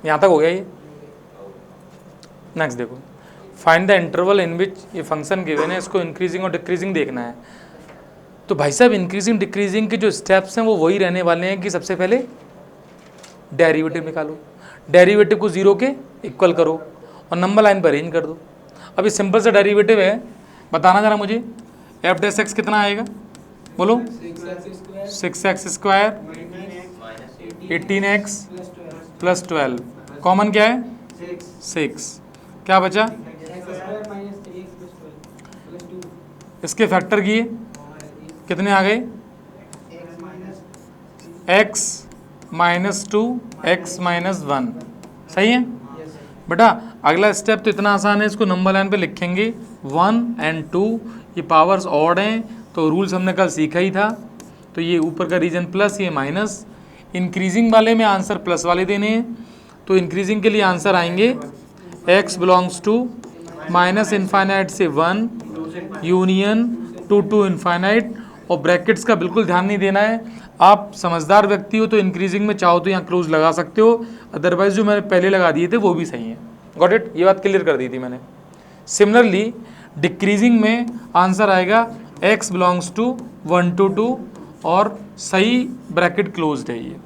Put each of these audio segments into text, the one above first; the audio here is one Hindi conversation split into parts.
यहाँ तक हो गया ये। नेक्स्ट देखो, फाइंड द इंटरवल इन विच ये फंक्शन गिवन है, इसको इंक्रीजिंग और डिक्रीजिंग देखना है। तो भाई साहब इंक्रीजिंग डिक्रीजिंग के जो स्टेप्स हैं वो वही रहने वाले हैं कि सबसे पहले डेरिवेटिव निकालो, डेरिवेटिव को जीरो के इक्वल करो और नंबर लाइन पर अरेंज कर दो। अभी सिंपल सा डेरिवेटिव है, बताना जरा मुझे एफ डैश एक्स कितना आएगा, बोलो। 6x square 18x plus 12, common क्या है 6, क्या बचा, इसके फैक्टर किए कितने आ गए, x माइनस 2 x माइनस 1, सही है बेटा। अगला स्टेप तो इतना आसान है, इसको नंबर लाइन पे लिखेंगे 1 एंड 2, ये पावर्स ऑड हैं तो रूल्स हमने कल सीखा ही था। तो ये ऊपर का रीजन प्लस, ये माइनस। इंक्रीजिंग वाले में आंसर प्लस वाले देने हैं, तो इंक्रीजिंग के लिए आंसर आएंगे x belongs to minus infinite से 1 यूनियन टू इन्फाइनाइट, और ब्रैकेट्स का बिल्कुल ध्यान नहीं देना है। आप समझदार व्यक्ति हो तो इंक्रीजिंग में चाहो तो यहाँ क्लोज लगा सकते हो, अदरवाइज जो मैंने पहले लगा दिए थे वो भी सही है। गॉट इट, ये बात क्लियर कर दी थी मैंने। सिमिलरली डिक्रीजिंग में आंसर आएगा x बिलोंग्स टू 1 to 2, और सही ब्रैकेट क्लोज्ड है। ये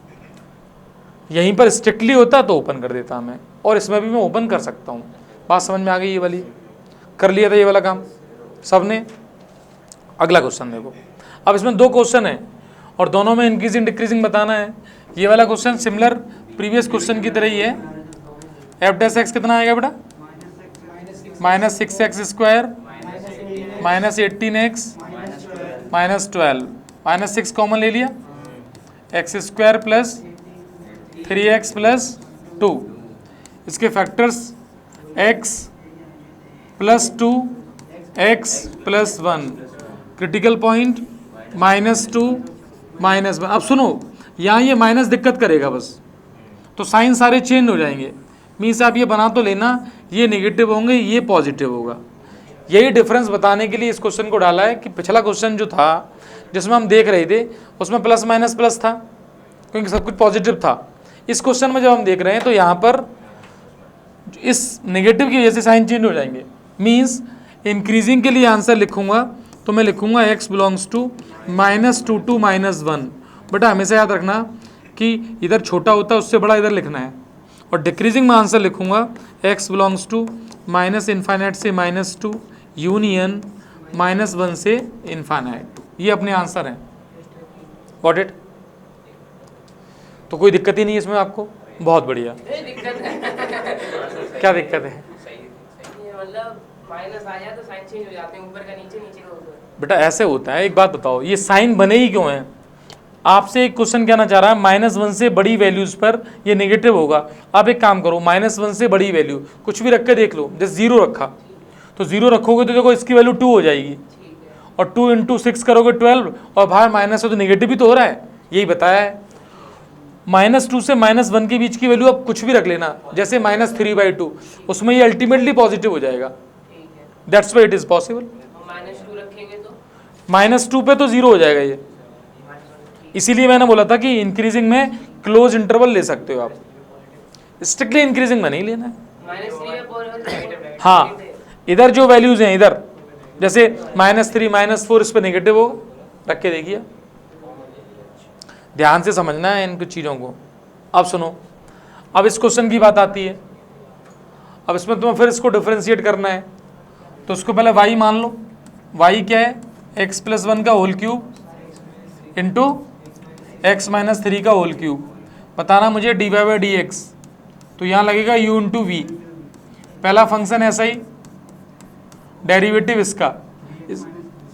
यहीं पर स्ट्रिक्टली होता तो ओपन कर देता मैं, और इसमें भी मैं ओपन कर सकता हूँ। बात समझ में आ गई ये वाली, कर लिया था ये वाला काम सबने। अगला क्वेश्चन देखो, अब इसमें 2 क्वेश्चन है और दोनों में इंक्रीजिंग डिक्रीजिंग बताना है। ये वाला क्वेश्चन सिमिलर प्रीवियस क्वेश्चन की तरह ही है। एफ डैश एक्स कितना आएगा बेटा, minus 6x square minus 18x minus 12, minus 6 common ले लिया, x square plus 3x plus 2, इसके factors x plus 2 x plus 1, critical point minus 2 minus 1। अब सुनो, यहाँ ये माइनस दिक्कत करेगा बस, तो साइन सारे चेंज हो जाएंगे। मीन्स आप ये बना तो लेना, ये नेगेटिव होंगे ये पॉजिटिव होगा। यही डिफरेंस बताने के लिए इस क्वेश्चन को डाला है कि पिछला क्वेश्चन जो था जिसमें हम देख रहे थे उसमें प्लस माइनस प्लस था क्योंकि सब कुछ पॉजिटिव था। इस क्वेश्चन में जब हम देख रहे हैं तो यहाँ पर इस नेगेटिव की वजह से साइन चेंज हो जाएंगे। मीन्स इंक्रीजिंग के लिए आंसर लिखूंगा तो मैं लिखूंगा x belongs to minus 2 to minus 1। बेटा हमेशा याद रखना कि इधर छोटा होता है उससे बड़ा इधर लिखना है। और डिक्रीजिंग में आंसर लिखूंगा x belongs to minus infinite से माइनस 2 यूनियन माइनस 1 से इन्फाइनाइट। ये अपने आंसर हैं। Got it? तो कोई दिक्कत ही नहीं है इसमें आपको? बहुत बढ़िया। क्या दिक्कत है? मतलब माइनस आ जाए तो साइन चेंज हो जाते हैं, ऊपर का नीचे, नीचे का ऊपर। बेटा ऐसे होता है। एक बात बताओ, ये साइन बने ही क्यों हैं? आपसे एक क्वेश्चन कहना चाह रहा है माइनस 1 से बड़ी वैल्यूज पर ये नेगेटिव होगा। आप एक काम करो, माइनस 1 से बड़ी वैल्यू कुछ भी रख के देख लो। जैसे 0 रखा तो 0 रखोगे तो देखो इसकी वैल्यू 2 हो जाएगी, और 2 × 6 करोगे 12, और बाहर माइनस है तो नेगेटिव भी तो हो रहा है। यही बताया है। -2 से -1 के बीच की वैल्यू आप कुछ भी रख लेना, जैसे -3/2, उसमें ये अल्टीमेटली पॉजिटिव हो जाएगा। That's why it is possible. -2 रखेंगे तो -2 पे तो 0 हो जाएगा ये। इसीलिए मैंने बोला था कि इंक्रीजिंग में क्लोज इंटरवल ले सकते हो आप, स्ट्रिक्टली इंक्रीजिंग में नहीं लेना है। -3 हाँ, इधर जो वैल्यूज हैं इधर, जैसे -3 -4, इस पे नेगेटिव हो, रख के देखिए। ध्यान से समझना है इन कुछ चीज़ों को। अब सुनो, अब इस क्वेश्चन की बात आती है। अब इसमें तुम्हें फिर इसको डिफरेंशिएट करना है, तो उसको पहले y मान लो। y क्या है? x + 1 का होल क्यूब इंटू x - 3 का होल क्यूब। बताना मुझे dy/dx। तो यहाँ लगेगा u × v। पहला फंक्शन ऐसा ही, डेरिवेटिव इसका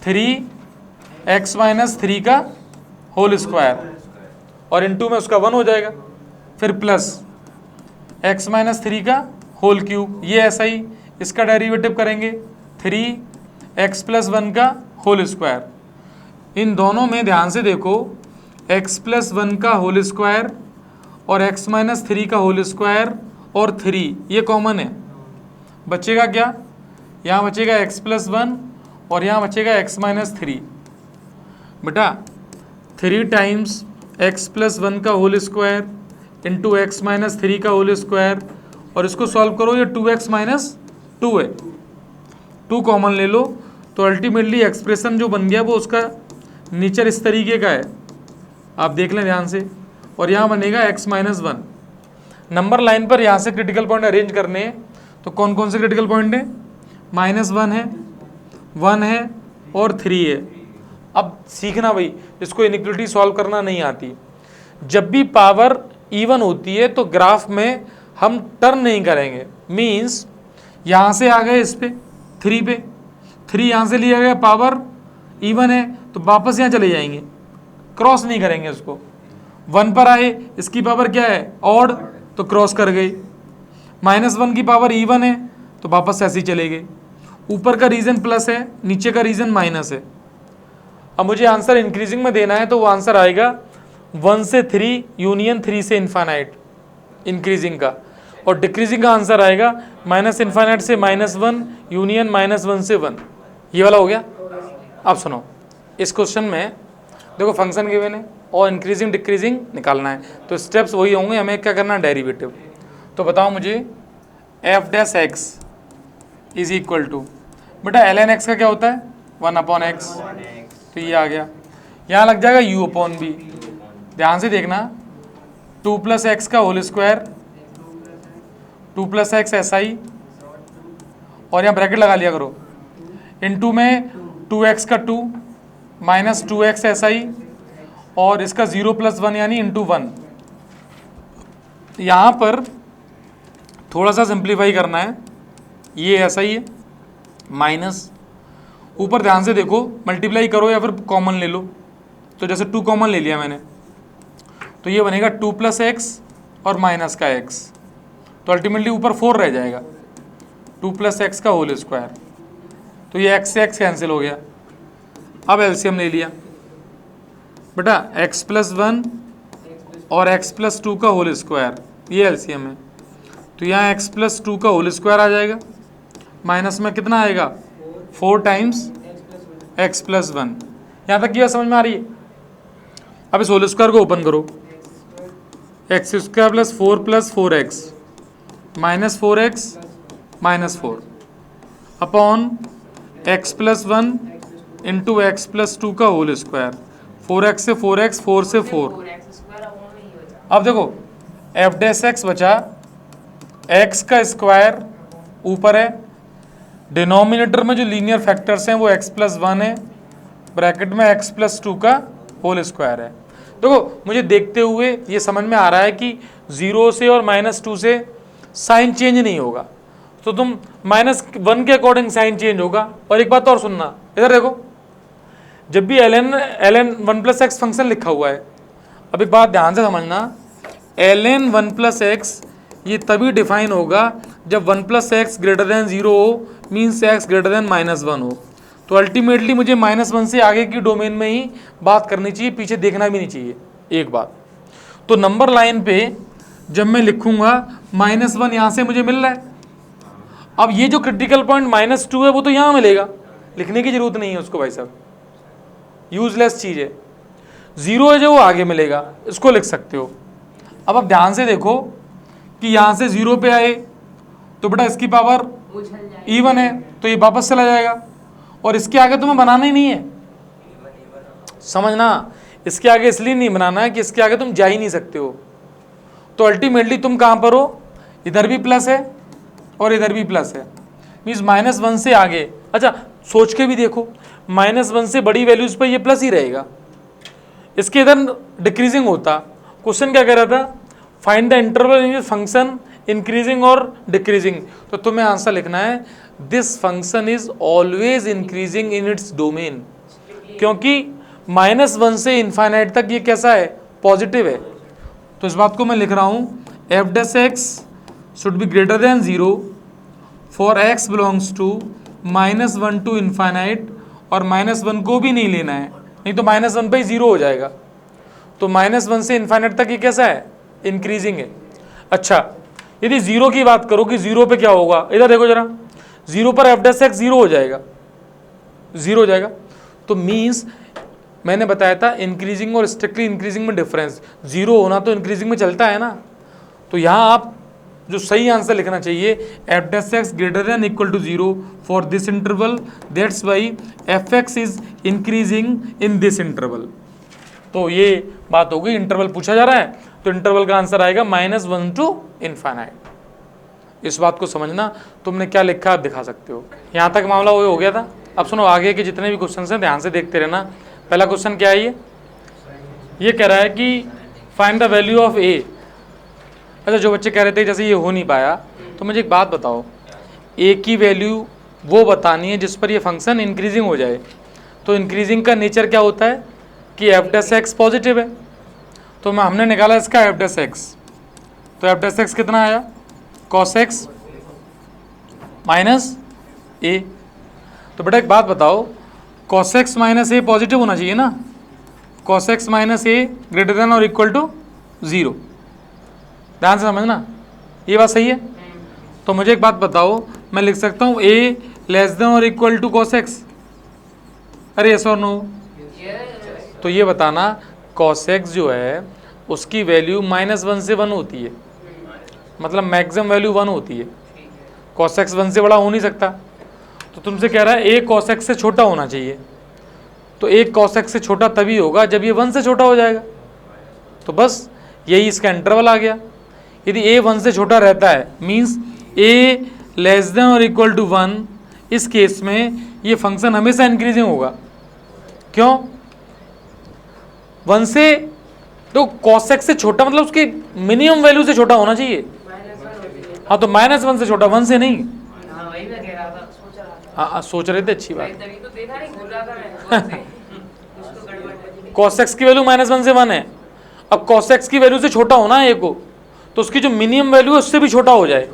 3x - 3 का होल स्क्वायर, और इंटू में उसका 1 हो जाएगा। फिर प्लस x - 3 का होल क्यूब, ये ऐसा ही, इसका डेरिवेटिव करेंगे 3x + 1 का होल स्क्वायर। इन दोनों में ध्यान से देखो, x + 1 का होल स्क्वायर और x - 3 का होल स्क्वायर और 3 ये कॉमन है। बचेगा क्या? यहाँ बचेगा x + 1 और यहाँ बचेगा x - 3। बेटा 3 टाइम्स x + 1 का whole square into x minus 3 का होल स्क्वायर, और इसको सॉल्व करो, ये 2x माइनस 2 है, 2 कॉमन ले लो, तो अल्टीमेटली एक्सप्रेशन जो बन गया वो उसका नेचर इस तरीके का है, आप देख लें ध्यान से, और यहाँ बनेगा x माइनस 1। नंबर लाइन पर यहाँ से क्रिटिकल पॉइंट अरेंज करने हैं, तो कौन कौन से क्रिटिकल पॉइंट है? -1 है, 1 है और 3 है। अब सीखना भाई, इसको इनइक्वलिटी सॉल्व करना नहीं आती, जब भी पावर इवन होती है तो ग्राफ में हम टर्न नहीं करेंगे, मीन्स यहाँ से आ गए इस पे 3 पे, 3 यहाँ से लिया गया, पावर इवन है तो वापस यहाँ चले जाएंगे, क्रॉस नहीं करेंगे उसको। 1 पर आए, इसकी पावर क्या है? ऑड, तो क्रॉस कर गई। -1 की पावर इवन है तो वापस ऐसे ही चले गए। ऊपर का रीजन प्लस है, नीचे का रीजन माइनस है। अब मुझे आंसर इंक्रीजिंग में देना है, तो वो आंसर आएगा 1 से 3 यूनियन 3 से इन्फानाइट इंक्रीजिंग का, और डिक्रीजिंग का आंसर आएगा -∞ से -1 यूनियन -1 से 1। ये वाला हो गया। अब सुनो, इस क्वेश्चन में देखो फंक्शन गिवन है और इंक्रीजिंग डिक्रीजिंग निकालना है, तो स्टेप्स वही होंगे, हमें क्या करना है? डेरिवेटिव। तो बताओ मुझे f dash x is equal to, बेटा ln x का क्या होता है? 1/x, तो ये आ गया, यहाँ लग जाएगा u/v। ध्यान से देखना, 2 + x का होल स्क्वायर, 2 + x SI, और यहाँ ब्रैकेट लगा लिया करो, इनटू में 2x का 2 माइनस 2x SI, और इसका 0 + 1 यानी इंटू 1। यहाँ पर थोड़ा सा सिंप्लीफाई करना है, ये ऐसा ही है, माइनस ऊपर ध्यान से देखो, मल्टीप्लाई करो या फिर कॉमन ले लो, तो जैसे 2 कॉमन ले लिया मैंने, तो ये बनेगा 2 + x और माइनस का x, तो अल्टीमेटली ऊपर 4 रह जाएगा, 2 + x का होल स्क्वायर, तो ये x से x कैंसिल हो गया। अब एलसीएम ले लिया बेटा, x + 1 और x + 2 का होल स्क्वायर, ये एलसीएम है, तो यहाँ x + 2 का होल स्क्वायर आ जाएगा, माइनस में कितना आएगा? 4 टाइम्स x + 1। यहाँ तक की बात समझ में आ रही है? अब इस होल स्क्वायर को ओपन करो, x² + 4 + 4x -4x -4 upon x + 1 into x + 2 का होल स्क्वायर, 4x से 4x, 4 से 4। अब देखो f डैश x बचा, x का स्क्वायर ऊपर है, डिनोमिनेटर में जो लीनियर फैक्टर्स हैं वो x + 1 है, ब्रैकेट में x + 2 का होल स्क्वायर है। देखो मुझे देखते हुए ये समझ में आ रहा है कि 0 से और -2 से साइन चेंज नहीं होगा, तो तुम -1 के अकॉर्डिंग साइन चेंज होगा। और एक बात और सुनना, इधर देखो, जब भी ln 1 + x फंक्शन लिखा हुआ है, अब एक बात ध्यान से समझना, ln 1 + x ये तभी डिफाइन होगा जब 1 + x > 0 हो, मीन्स x > -1 हो। तो अल्टीमेटली मुझे -1 से आगे की डोमेन में ही बात करनी चाहिए, पीछे देखना भी नहीं चाहिए। एक बात तो नंबर लाइन पे जब मैं लिखूंगा -1 यहाँ से मुझे मिल रहा है, अब ये जो क्रिटिकल पॉइंट -2 है वो तो यहाँ मिलेगा, लिखने की जरूरत नहीं है उसको भाई साहब, यूजलेस चीज़ है। 0 है जो वो आगे मिलेगा, इसको लिख सकते हो। अब आप ध्यान से देखो कि यहाँ से 0 पे आए तो बेटा इसकी पावर इवन है, तो ये वापस चला जाएगा, और इसके आगे तुम्हें बनाना ही नहीं है, समझना, इसके आगे इसलिए नहीं बनाना है कि इसके आगे तुम जा ही नहीं सकते हो। तो अल्टीमेटली तुम कहाँ पर हो? इधर भी प्लस है और इधर भी प्लस है, मीन्स -1 से आगे। अच्छा सोच के भी देखो, -1 से बड़ी वैल्यूज पर ये प्लस ही रहेगा, इसके इधर डिक्रीजिंग होता। क्वेश्चन क्या कह रहा था? Find the interval in function increasing और डिक्रीजिंग, तो तुम्हें आंसर लिखना है this function is always increasing in its domain, क्योंकि -1 से इन्फाइनाइट तक ये कैसा है? पॉजिटिव है। तो इस बात को मैं लिख रहा हूँ f dash x should be > 0 for x belongs to -1 to infinite, और -1 को भी नहीं लेना है, नहीं तो -1 पे ही 0 हो जाएगा। तो -1 से इन्फाइनाइट तक ये कैसा है? इंक्रीजिंग है। अच्छा यदि 0 की बात करो कि 0 पे क्या होगा, इधर देखो जरा, 0 पर f डैश x 0 हो जाएगा, 0 हो जाएगा। तो मीन्स मैंने बताया था इंक्रीजिंग और स्ट्रिक्टली इंक्रीजिंग में डिफरेंस, 0 होना तो इंक्रीजिंग में चलता है ना, तो यहाँ आप जो सही आंसर लिखना चाहिए f dash x greater than equal to 0 for this interval, that's why f x is increasing in this interval. तो ये बात हो गई, इंटरवल पूछा जा रहा है तो इंटरवल का आंसर आएगा -1 टू इनफाइनाइट। इस बात को समझना, तुमने क्या लिखा आप दिखा सकते हो। यहाँ तक मामला वो हो गया था। अब सुनो, आगे के जितने भी क्वेश्चन हैं ध्यान से देखते रहना। पहला क्वेश्चन क्या है, ये कह रहा है कि फाइंड द वैल्यू ऑफ ए। अच्छा, जो बच्चे कह रहे थे जैसे ये हो नहीं पाया, तो मुझे एक बात बताओ, ए की वैल्यू वो बतानी है जिस पर ये फंक्शन इंक्रीजिंग हो जाए। तो इंक्रीजिंग का नेचर क्या होता है कि एफ डैश एक्स पॉजिटिव है, तो हमने निकाला इसका एफ डैश एक्स। तो एफ डैश एक्स कितना आया, कॉस एक्स माइनस ए। तो बेटा एक बात बताओ, कॉस एक्स माइनस ए पॉजिटिव होना चाहिए ना, कॉस एक्स माइनस ए ग्रेटर देन और इक्वल टू 0। ध्यान से समझना, ये बात सही है। तो मुझे एक बात बताओ, मैं लिख सकता हूँ ए लेस देन और इक्वल टू कॉस एक्स? अरे यस और नो? तो ये बताना कॉस एक्स जो है उसकी वैल्यू -1 से 1 होती है, मतलब मैक्सिमम वैल्यू 1 होती है। कॉस एक्स 1 से बड़ा हो नहीं सकता, तो तुमसे कह रहा है ए कॉस एक्स से छोटा होना चाहिए। तो ए कॉस एक्स से छोटा तभी होगा जब ये 1 से छोटा हो जाएगा। तो बस यही इसका इंटरवल आ गया। यदि ए 1 से छोटा रहता है मीन्स ए लेस देन और इक्वल टू 1, इस केस में ये फंक्शन हमेशा इंक्रीजिंग होगा। क्यों? 1 से, तो cos x से छोटा मतलब उसकी मिनिमम वैल्यू से छोटा होना चाहिए। हाँ, तो -1 से छोटा, 1 से नहीं। हाँ, वही मैं कह रहा था, सोच रहा था। हाँ, सोच रहे थे, अच्छी बात। तभी तो देखा नहीं, भूल रहा था मैं कौन से। उसको गड़बड़ लगी। cos x की वैल्यू -1 से 1 है। अब cos x की वैल्यू से छोटा होना है ए को, तो उसकी जो मिनिमम वैल्यू है उससे भी छोटा हो जाए।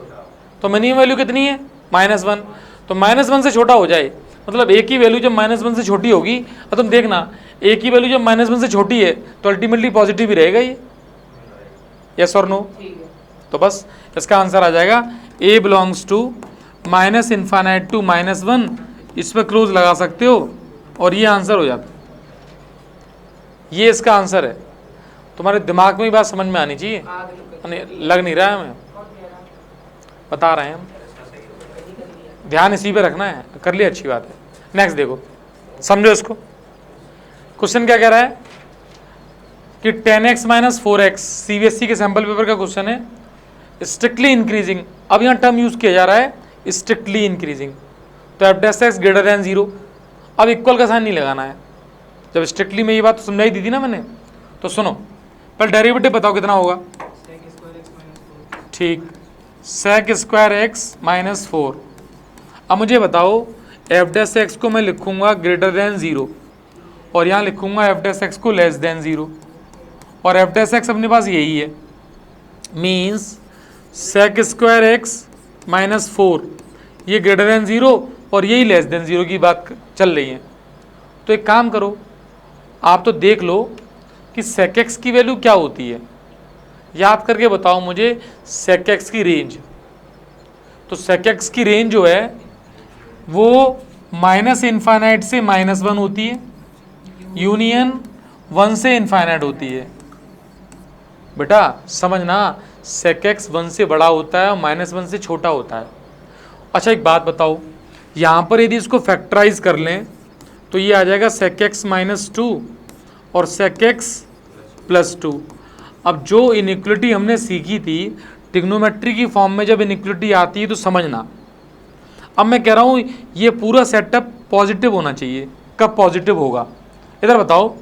तो मिनिमम वैल्यू कितनी है, -1। तो -1 से छोटा हो जाए मतलब ए की वैल्यू जब -1 से छोटी होगी, अब तुम देखना ए की वैल्यू जब -1 से छोटी है तो अल्टीमेटली पॉजिटिव ही रहेगा ये। यस और नो? तो बस इसका आंसर आ जाएगा ए बिलोंग्स टू -∞ टू -1। इस पर क्लोज लगा सकते हो और ये आंसर हो जाता है। ये इसका आंसर है। तुम्हारे दिमाग में ही बात समझ में आनी चाहिए, लग नहीं रहा है हमें, बता रहे हैं हम। ध्यान इसी पे रखना है, कर लिया, अच्छी बात है। नेक्स्ट देखो, समझो इसको। क्वेश्चन क्या कह रहा है कि 10x - 4x सीबीएसई के सैंपल पेपर का क्वेश्चन है, स्ट्रिक्टली इंक्रीजिंग। अब यहाँ टर्म यूज किया जा रहा है स्ट्रिक्टली इंक्रीजिंग। तो F dash x greater than 0। अब इक्वल का साइन नहीं लगाना है। जब स्ट्रिक्टली में ये बात तो समझाई दी थी ना मैंने। तो सुनो, पहले डेरिवेटिव बताओ कितना होगा। ठीक, sec स्क्वायर एक्स माइनस 4। अब मुझे बताओ एफ डैश एक्स को मैं लिखूंगा ग्रेटर देन 0 और यहाँ लिखूंगा एफ डैश एक्स को लेस देन 0, और एफ डैश एक्स अपने पास यही है, means sec square x minus 4 ये ग्रेटर देन 0 और यही लेस देन 0 की बात चल रही है। तो एक काम करो, आप तो देख लो कि sec x की वैल्यू क्या होती है, याद करके बताओ मुझे sec x की रेंज। तो sec x की रेंज जो है वो -∞ से -1 होती है, यूनियन 1 से इनफाइनाइट होती है। बेटा समझना, sec x 1 से बड़ा होता है और -1 से छोटा होता है। अच्छा एक बात बताओ, यहाँ पर यदि इसको फैक्टराइज कर लें तो ये आ जाएगा sec x -2 और sec x +2। अब जो इनइक्वलिटी हमने सीखी थी ट्रिग्नोमेट्री की फॉर्म में, जब इनइक्वलिटी आती है तो समझना। अब मैं कह रहा हूँ ये पूरा सेटअप पॉजिटिव होना चाहिए। कब पॉजिटिव होगा, इधर बताओ।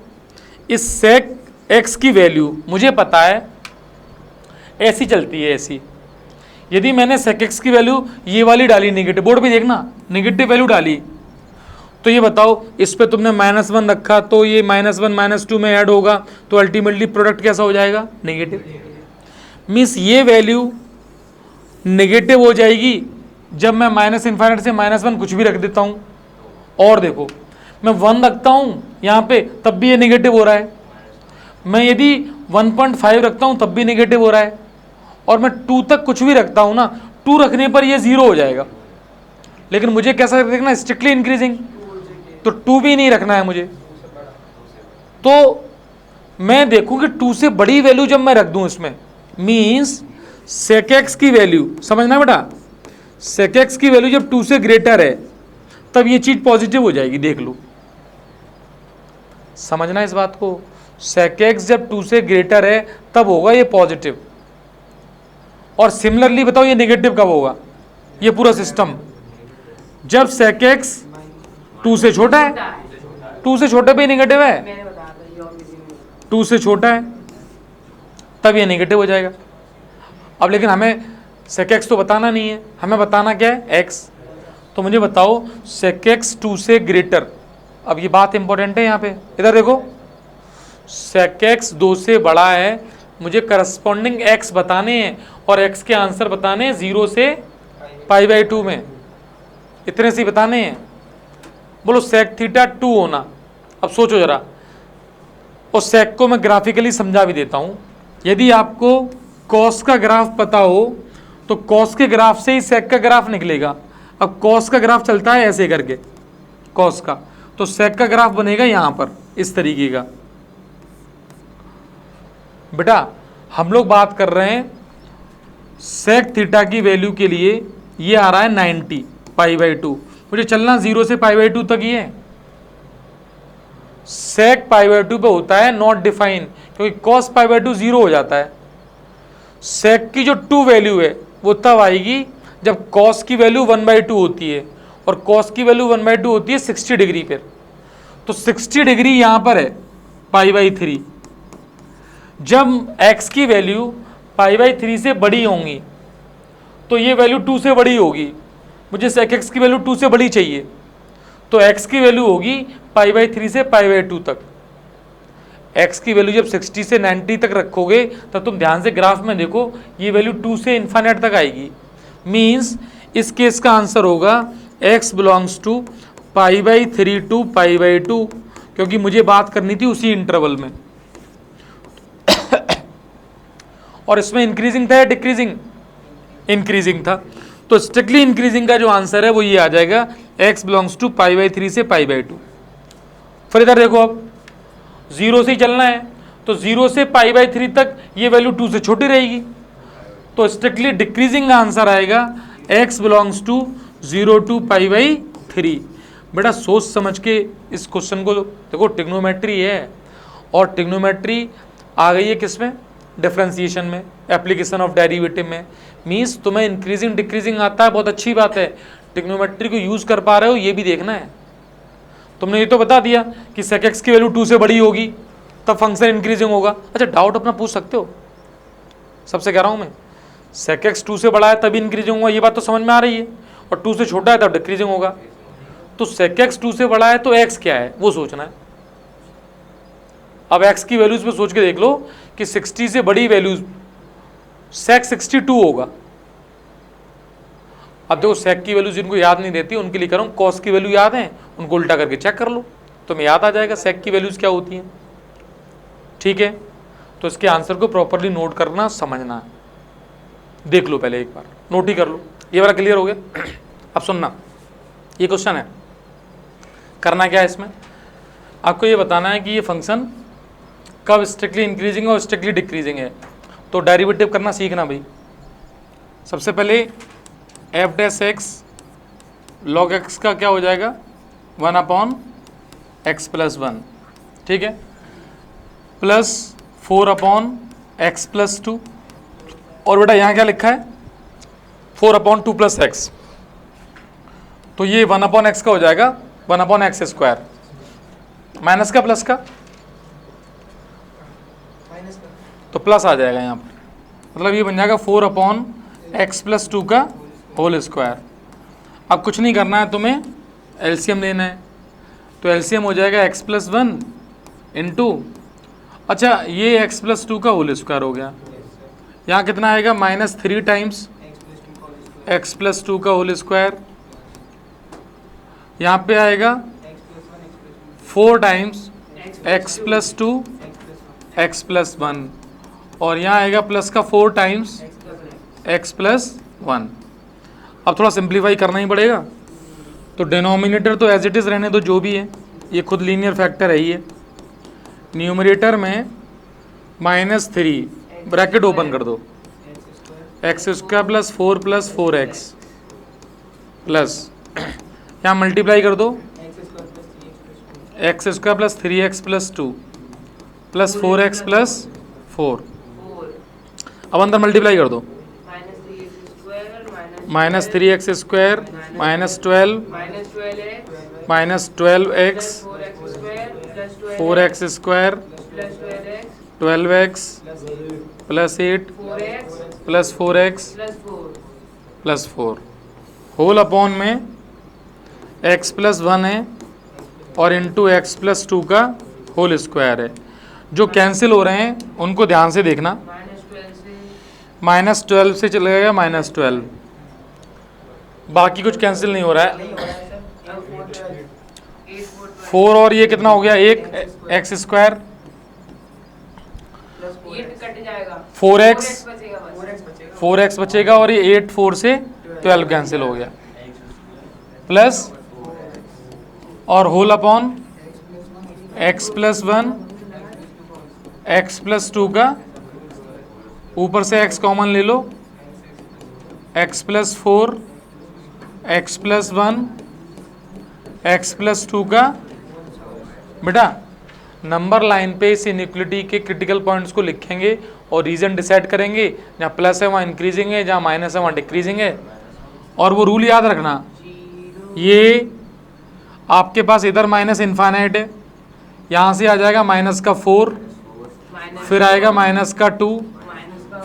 इस sec x की वैल्यू मुझे पता है ऐसी चलती है, ऐसी। यदि मैंने sec x की वैल्यू ये वाली डाली, नेगेटिव, बोर्ड पे देखना, नेगेटिव वैल्यू डाली, तो ये बताओ इस पे तुमने -1 रखा तो ये -1 -2 में ऐड होगा, तो अल्टीमेटली प्रोडक्ट कैसा हो जाएगा, नेगेटिव। मीन्स ये वैल्यू नेगेटिव हो जाएगी जब मैं -∞ से -1 कुछ भी रख देता हूँ। और देखो मैं 1 रखता हूँ यहाँ पे तब भी ये नेगेटिव हो रहा है, मैं यदि 1.5 रखता हूँ तब भी नेगेटिव हो रहा है, और मैं 2 तक कुछ भी रखता हूँ ना, 2 रखने पर ये 0 हो जाएगा। लेकिन मुझे कैसा देखना, स्ट्रिक्टली इंक्रीजिंग, तो 2 भी नहीं रखना है मुझे। तो मैं देखूँ कि 2 से बड़ी वैल्यू जब मैं रख दूँ इसमें, मीन्स sec x की वैल्यू समझना बेटा, sec x की वैल्यू जब 2 से ग्रेटर है तब ये चीज पॉजिटिव हो जाएगी, देख लो, समझना इस बात को। sec x जब 2 से ग्रेटर है तब होगा ये पॉजिटिव, और सिमिलरली बताओ ये नेगेटिव कब होगा, ये पूरा सिस्टम जब sec x 2 से छोटा है, 2 से छोटे पे ही नेगेटिव है, मैंने बताया था ये और किसी ने 2 से छोटा है तब ये नेगेटिव हो जाएगा। अब लेकिन हमें sec x तो बताना नहीं है, हमें बताना क्या है x, तो मुझे बताओ sec x 2 से ग्रेटर, अब ये बात इंपॉर्टेंट है यहाँ पे, इधर देखो sec x 2 से बड़ा है, मुझे करस्पॉन्डिंग x बताने हैं और x के आंसर बताने हैं 0 से π/2 में, इतने से बताने हैं। बोलो sec थीटा 2 होना, अब सोचो जरा, और sec को मैं ग्राफिकली समझा भी देता हूँ। यदि आपको cos का ग्राफ पता हो तो cos के ग्राफ से ही sec का ग्राफ निकलेगा। अब cos का ग्राफ चलता है ऐसे करके cos का, तो sec का ग्राफ बनेगा यहाँ पर इस तरीके का। बेटा हम लोग बात कर रहे हैं sec थीटा की वैल्यू के लिए, ये आ रहा है 90 π/2, मुझे चलना 0 से π/2 तक ही है। sec π/2 पे होता है नॉट डिफाइन, क्योंकि cos π/2 0 हो जाता है। sec की जो 2 वैल्यू है वो तब आएगी जब cos की वैल्यू 1/2 होती है, और cos की वैल्यू 1/2 होती है 60 डिग्री पर, तो 60 डिग्री यहाँ पर है π/3। जब x की वैल्यू π/3 से बड़ी होंगी तो ये वैल्यू 2 से बड़ी होगी, मुझे sec x की वैल्यू 2 से बड़ी चाहिए, तो x की वैल्यू होगी π/3 से π/2 तक। x की वैल्यू जब 60 से 90 तक रखोगे तब तुम ध्यान से ग्राफ में देखो, ये वैल्यू 2 से इन्फाइनाइट तक आएगी। मीन्स इस केस का आंसर होगा x बिलोंग्स टू π/3 टू π/2, क्योंकि मुझे बात करनी थी उसी इंटरवल में। और इसमें इंक्रीजिंग था या डिक्रीजिंग, इंक्रीजिंग था, तो स्ट्रिक्टली इंक्रीजिंग का जो आंसर है वो ये आ जाएगा x बिलोंग्स टू π/3 से π/2। फिर इधर देखो, अब 0 से ही चलना है, तो 0 से π/3 तक ये वैल्यू 2 से छोटी रहेगी, तो स्ट्रिक्टली डिक्रीजिंग का आंसर आएगा x बिलोंग्स टू 0 टू π/3। बेटा सोच समझ के इस क्वेश्चन को देखो, ट्रिग्नोमेट्री है, और ट्रिग्नोमेट्री आ गई है किस में, डिफरेंशिएशन में, एप्लीकेशन ऑफ डेरिवेटिव में। मीन्स तुम्हें इंक्रीजिंग डिक्रीजिंग आता है, बहुत अच्छी बात है, ट्रिग्नोमेट्री को यूज कर पा रहे हो, ये भी देखना है। तुमने ये तो बता दिया कि sec x की वैल्यू 2 से बड़ी होगी तब फंक्शन इंक्रीजिंग होगा। अच्छा डाउट अपना पूछ सकते हो, सबसे कह रहा हूं मैं, sec x 2 से बड़ा है तभी इंक्रीजिंग होगा, ये बात तो समझ में आ रही है, और 2 से छोटा है तब डिक्रीजिंग होगा। तो sec x 2 से बड़ा है तो x क्या है वो सोचना है। अब x की वैल्यूज पे सोच के देख लो कि 60 से बड़ी वैल्यूज sec 62 होगा। अब देखो sec की वैल्यू जिनको याद नहीं रहती उनके लिए कह रहा हूं, cos की वैल्यू याद है उनको उल्टा करके चेक कर लो, तुम्हें याद आ जाएगा sec की वैल्यूज क्या होती हैं। ठीक है, तो इसके आंसर को प्रॉपरली नोट करना, समझना, देख लो पहले एक बार, नोट ही कर लो। ये वाला क्लियर हो गया। अब सुनना, ये क्वेश्चन है, करना क्या है इसमें, आपको ये बताना है कि ये फंक्शन कब स्ट्रिक्टली इंक्रीजिंग और स्ट्रिक्टली डिक्रीजिंग है। तो डेरिवेटिव करना सीखना भाई। सबसे पहले F dash x log x का क्या हो जाएगा, 1/x + 1, ठीक है, प्लस 4/x + 2, और बेटा यहाँ क्या लिखा है 4/2 + x, तो ये 1/x का हो जाएगा 1/x², माइनस का प्लस का, तो प्लस आ जाएगा यहाँ पर, मतलब ये बन जाएगा 4/x + 2 का होल स्क्वायर। अब कुछ नहीं करना है तुम्हें, एलसीएम लेना है, तो एलसीएम हो जाएगा x + 1 इंटू, अच्छा ये x + 2 का होल स्क्वायर हो गया, यहाँ कितना आएगा -3 टाइम्स x + 2 का होल स्क्वायर, यहाँ पे आएगा 4 टाइम्स x + 2 x + 1, और यहाँ आएगा प्लस का 4 टाइम्स x + 1। अब थोड़ा सिंप्लीफाई करना ही पड़ेगा, तो डिनोमिनेटर तो एज इट इज़ रहने दो, जो भी है ये खुद लीनियर फैक्टर है ही है। न्यूमरेटर में -3 ब्रैकेट ओपन कर दो, x square plus 4 plus 4x plus यहाँ मल्टीप्लाई कर दो x square plus 3x plus 2 plus 4x plus 4। 4 अब अंदर मल्टीप्लाई कर दो minus 3x square minus 3x square minus 12 minus 12x minus 12x plus 4x square 4x square plus 12x 12x plus 8 4x plus 4x plus 4 plus 4 whole upon में x प्लस 1 है और इंटू एक्स प्लस 2 का होल स्क्वायर है। जो कैंसिल हो रहे हैं उनको ध्यान से देखना। -12 से चले गया -12, बाकी कुछ कैंसिल नहीं हो रहा है। 4 और ये कितना हो गया, एक एक्स स्क्वायर 4x बचेगा और ये 8 4 से 12 कैंसिल हो गया प्लस और whole upon x plus 1 x plus 2 का ऊपर से x कॉमन ले लो x plus 4 x plus 1 x plus 2 का। बेटा नंबर लाइन पे इस इनइक्वलिटी के क्रिटिकल पॉइंट्स को लिखेंगे और रीजन डिसाइड करेंगे। जहाँ प्लस है वहाँ इंक्रीजिंग है, जहाँ माइनस है वहाँ डिक्रीजिंग है। और वो रूल याद रखना, ये आपके पास इधर माइनस इन्फाइनाइट है, यहाँ से आ जाएगा माइनस का 4, फिर आएगा माइनस का 2,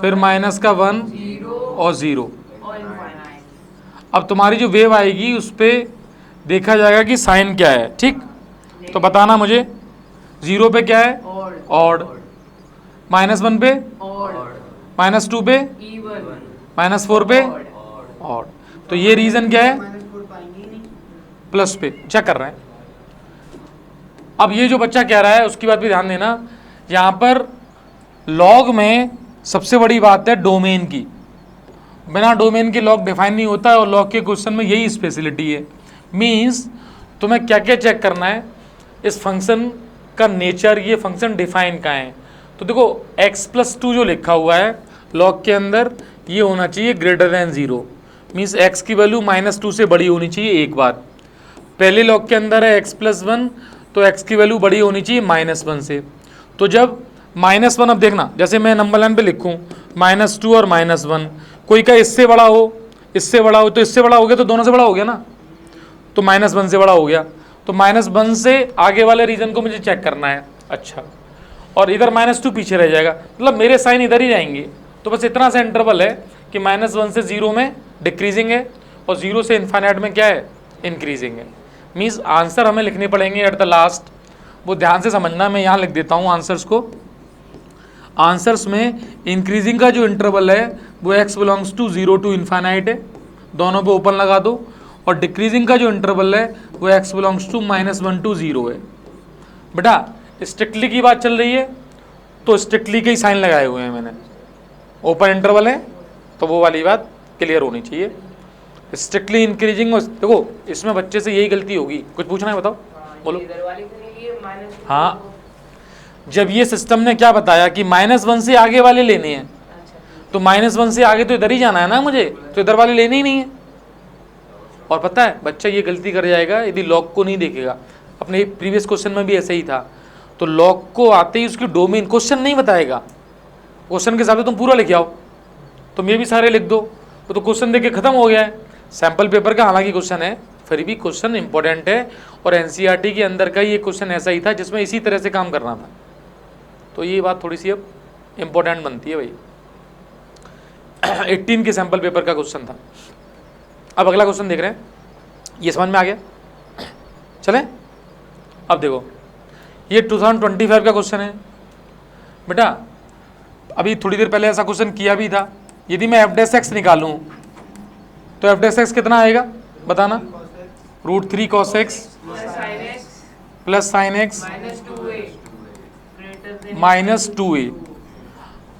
फिर माइनस का 1 और 0। अब तुम्हारी जो वेव आएगी उस पर देखा जाएगा कि साइन क्या है। ठीक, तो बताना मुझे 0 पे क्या है, ऑड, -1 पे, -2 पे, -4 पे ऑड। तो ये रीजन क्या है, प्लस पे चेक कर रहे हैं। अब ये जो बच्चा कह रहा है उसकी बात भी ध्यान देना। यहाँ पर लॉग में सबसे बड़ी बात है डोमेन की। बिना डोमेन के लॉग डिफाइन नहीं होता है और लॉग के क्वेश्चन में यही स्पेशलिटी है। मीन्स तुम्हें क्या क्या चेक करना है, इस फंक्शन का नेचर, ये फंक्शन डिफाइन का है। तो देखो x प्लस 2 जो लिखा हुआ है लॉग के अंदर, ये होना चाहिए ग्रेटर देन 0। मीन्स x की वैल्यू -2 से बड़ी होनी चाहिए एक बार। पहले लॉग के अंदर है x प्लस 1, तो x की वैल्यू बड़ी होनी चाहिए -1 से। तो जब -1, अब देखना जैसे मैं नंबर लाइन पे लिखूँ -2 और -1, कोई का इससे बड़ा हो, इससे बड़ा हो, तो इससे बड़ा हो गया तो दोनों से बड़ा हो गया ना, तो -1 से बड़ा हो गया। तो -1 से आगे वाले रीजन को मुझे चेक करना है। अच्छा, और इधर -2 पीछे रह जाएगा, मतलब मेरे साइन इधर ही जाएंगे। तो बस इतना सा इंटरवल है कि -1 से 0 में डिक्रीजिंग है और 0 से इन्फाइनाइट में क्या है, इंक्रीजिंग है। मीन्स आंसर हमें लिखने पड़ेंगे एट द लास्ट, वो ध्यान से समझना। मैं यहाँ लिख देता हूँ आंसर्स को। आंसर्स में इंक्रीजिंग का जो इंटरवल है वो x belongs to 0 to infinite है, दोनों पे ओपन लगा दो। और डिक्रीजिंग का जो इंटरवल है वो x बिलोंग्स टू -1 टू 0 है। बेटा स्ट्रिक्टली की बात चल रही है तो स्ट्रिक्टली के ही साइन लगाए हुए हैं मैंने। ओपन इंटरवल है तो वो वाली बात क्लियर होनी चाहिए। स्ट्रिक्टली इंक्रीजिंग, देखो इसमें बच्चे से यही गलती होगी। कुछ पूछना है बताओ, बोलो। हाँ, जब ये सिस्टम ने क्या बताया कि -1 से आगे वाले लेने हैं, तो -1 से आगे तो इधर ही जाना है ना मुझे, तो इधर वाले लेने ही नहीं है। और पता है बच्चा ये गलती कर जाएगा यदि लॉग को नहीं देखेगा। अपने प्रीवियस क्वेश्चन में भी ऐसे ही था। तो लॉग को आते ही उसकी डोमेन, क्वेश्चन नहीं बताएगा, क्वेश्चन के हिसाब से तुम पूरा लिख आओ, तुम ये भी सारे लिख दो, तो क्वेश्चन देख के खत्म हो गया है। सैम्पल पेपर का हालांकि क्वेश्चन है, फिर भी क्वेश्चन इंपॉर्टेंट है। और एनसीईआरटी के अंदर का ये क्वेश्चन ऐसा ही था जिसमें इसी तरह से काम करना था। तो ये बात थोड़ी सी अब इम्पोर्टेंट बनती है भाई। 18 के सैम्पल पेपर का क्वेश्चन था। अब अगला क्वेश्चन देख रहे हैं, ये समझ में आ गया? चलें, अब देखो ये 2025 का क्वेश्चन है। बेटा अभी थोड़ी देर पहले ऐसा क्वेश्चन किया भी था। यदि मैं f' निकालूं तो f' कितना आएगा बताना? √3 cos x plus sin x -2a।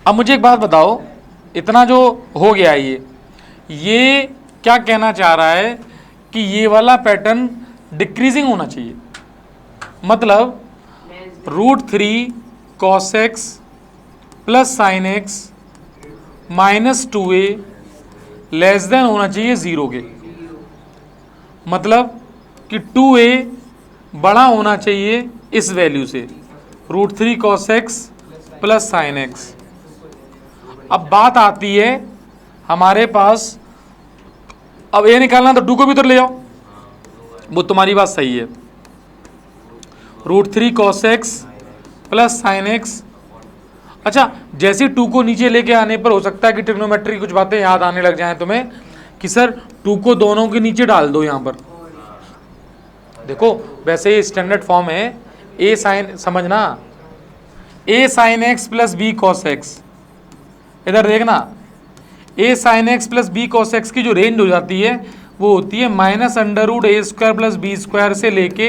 अब मुझे एक बात बताओ, इतना जो हो गया ये क्या कहना चाह रहा है कि ये वाला पैटर्न डिक्रीजिंग होना चाहिए। मतलब √3 cos x plus sin x -2a less than होना चाहिए 0 के, मतलब कि 2a बड़ा होना चाहिए इस वैल्यू से, √3 cos x plus sin x। अब बात आती है हमारे पास, अब a निकालना तो 2 को भी तो ले जाओ, वो तुम्हारी बात सही है, √3 cos x plus sin x। अच्छा, जैसे 2 को नीचे लेके आने पर हो सकता है कि ट्रिग्नोमेट्री की कुछ बातें याद आने लग जाएं तुम्हें कि सर 2 को दोनों के नीचे डाल दो। यहाँ पर देखो वैसे ये स्टैंडर्ड फॉर्म है, a sin, समझना, a sin x plus b cos x, इधर देखना, a sin x plus b cos x की जो रेंज हो जाती है वो होती है -√a² प्लस b² से लेके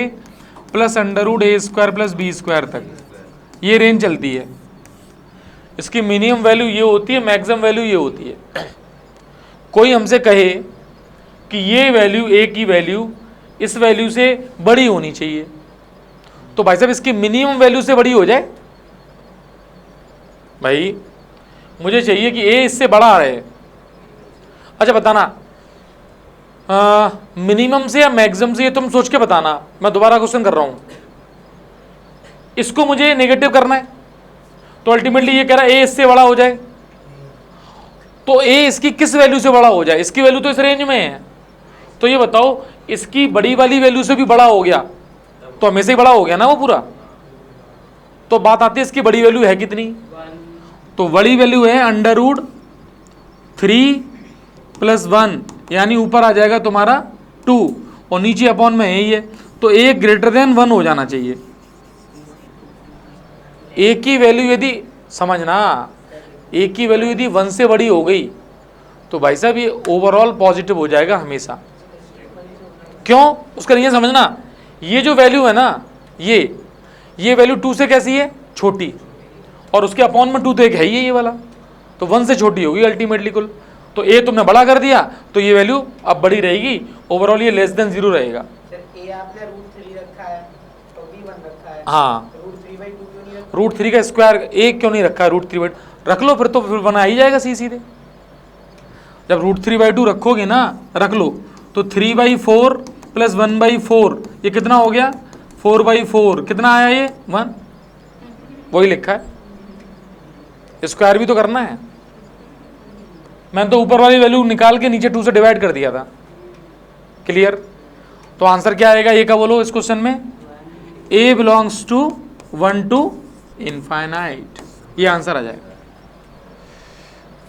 प्लस √a² प्लस b² तक, ये रेंज चलती है। इसकी मिनिमम वैल्यू ये होती है, मैक्सिमम वैल्यू ये होती है। कोई हमसे कहे कि ये वैल्यू a की वैल्यू इस वैल्यू से बड़ी होनी चाहिए, तो भाई साहब इसकी मिनिमम वैल्यू से बड़ी हो जाए। भाई मुझे चाहिए कि a इससे बड़ा रहे। अच्छा बताना मिनिमम से या मैक्सिमम से, ये तुम सोच के बताना, मैं दोबारा क्वेश्चन कर रहा हूं। इसको मुझे नेगेटिव करना है तो अल्टीमेटली ये कह रहा है a इससे बड़ा हो जाए, तो a इसकी किस वैल्यू से बड़ा हो जाए? इसकी वैल्यू तो इस रेंज में है, तो ये बताओ इसकी बड़ी वाली वैल्यू से भी बड़ा हो गया तो हमेशा ही बड़ा हो गया ना वो पूरा। तो बात आती है इसकी बड़ी वैल्यू है कितनी, तो बड़ी वैल्यू है √3 प्लस 1, यानी ऊपर आ जाएगा तुम्हारा 2 और नीचे अपॉन में है ही है, तो a ग्रेटर देन 1 हो जाना चाहिए। a की वैल्यू यदि, समझना, a की वैल्यू यदि 1 से बड़ी हो गई तो भाई साहब ये ओवरऑल पॉजिटिव हो जाएगा हमेशा। क्यों? उसका रीजन समझना, ये जो वैल्यू है ना, ये वैल्यू 2 से कैसी है? छोटी, और उसके अपॉन में 2 तो एक है ही है ये वाला, तो 1 से छोटी होगी अल्टीमेटली कुल। तो a तुमने बड़ा कर दिया तो ये वैल्यू अब बड़ी रहेगी, ओवरऑल ये लेस देन 0 रहेगा। a आपने √3 रखा है तो b 1 रखा है, हाँ, √3/2 क्यों नहीं रखा? √3 का स्क्वायर a क्यों नहीं रखा है? √3/2 रख लो, फिर तो फिर बना ही जाएगा सीधे। जब √3/2 रखोगे ना, रख लो, तो 3/4 प्लस 1/4 ये कितना हो गया? 4/4, कितना आया ये? 1, वही लिखा है, स्क्वायर भी तो करना है। मैंने तो ऊपर वाली वैल्यू निकाल के नीचे 2 से डिवाइड कर दिया था। क्लियर? तो आंसर क्या आएगा ए का, बोलो इस क्वेश्चन में? a belongs to 1 to infinite, ये आंसर आ जाएगा।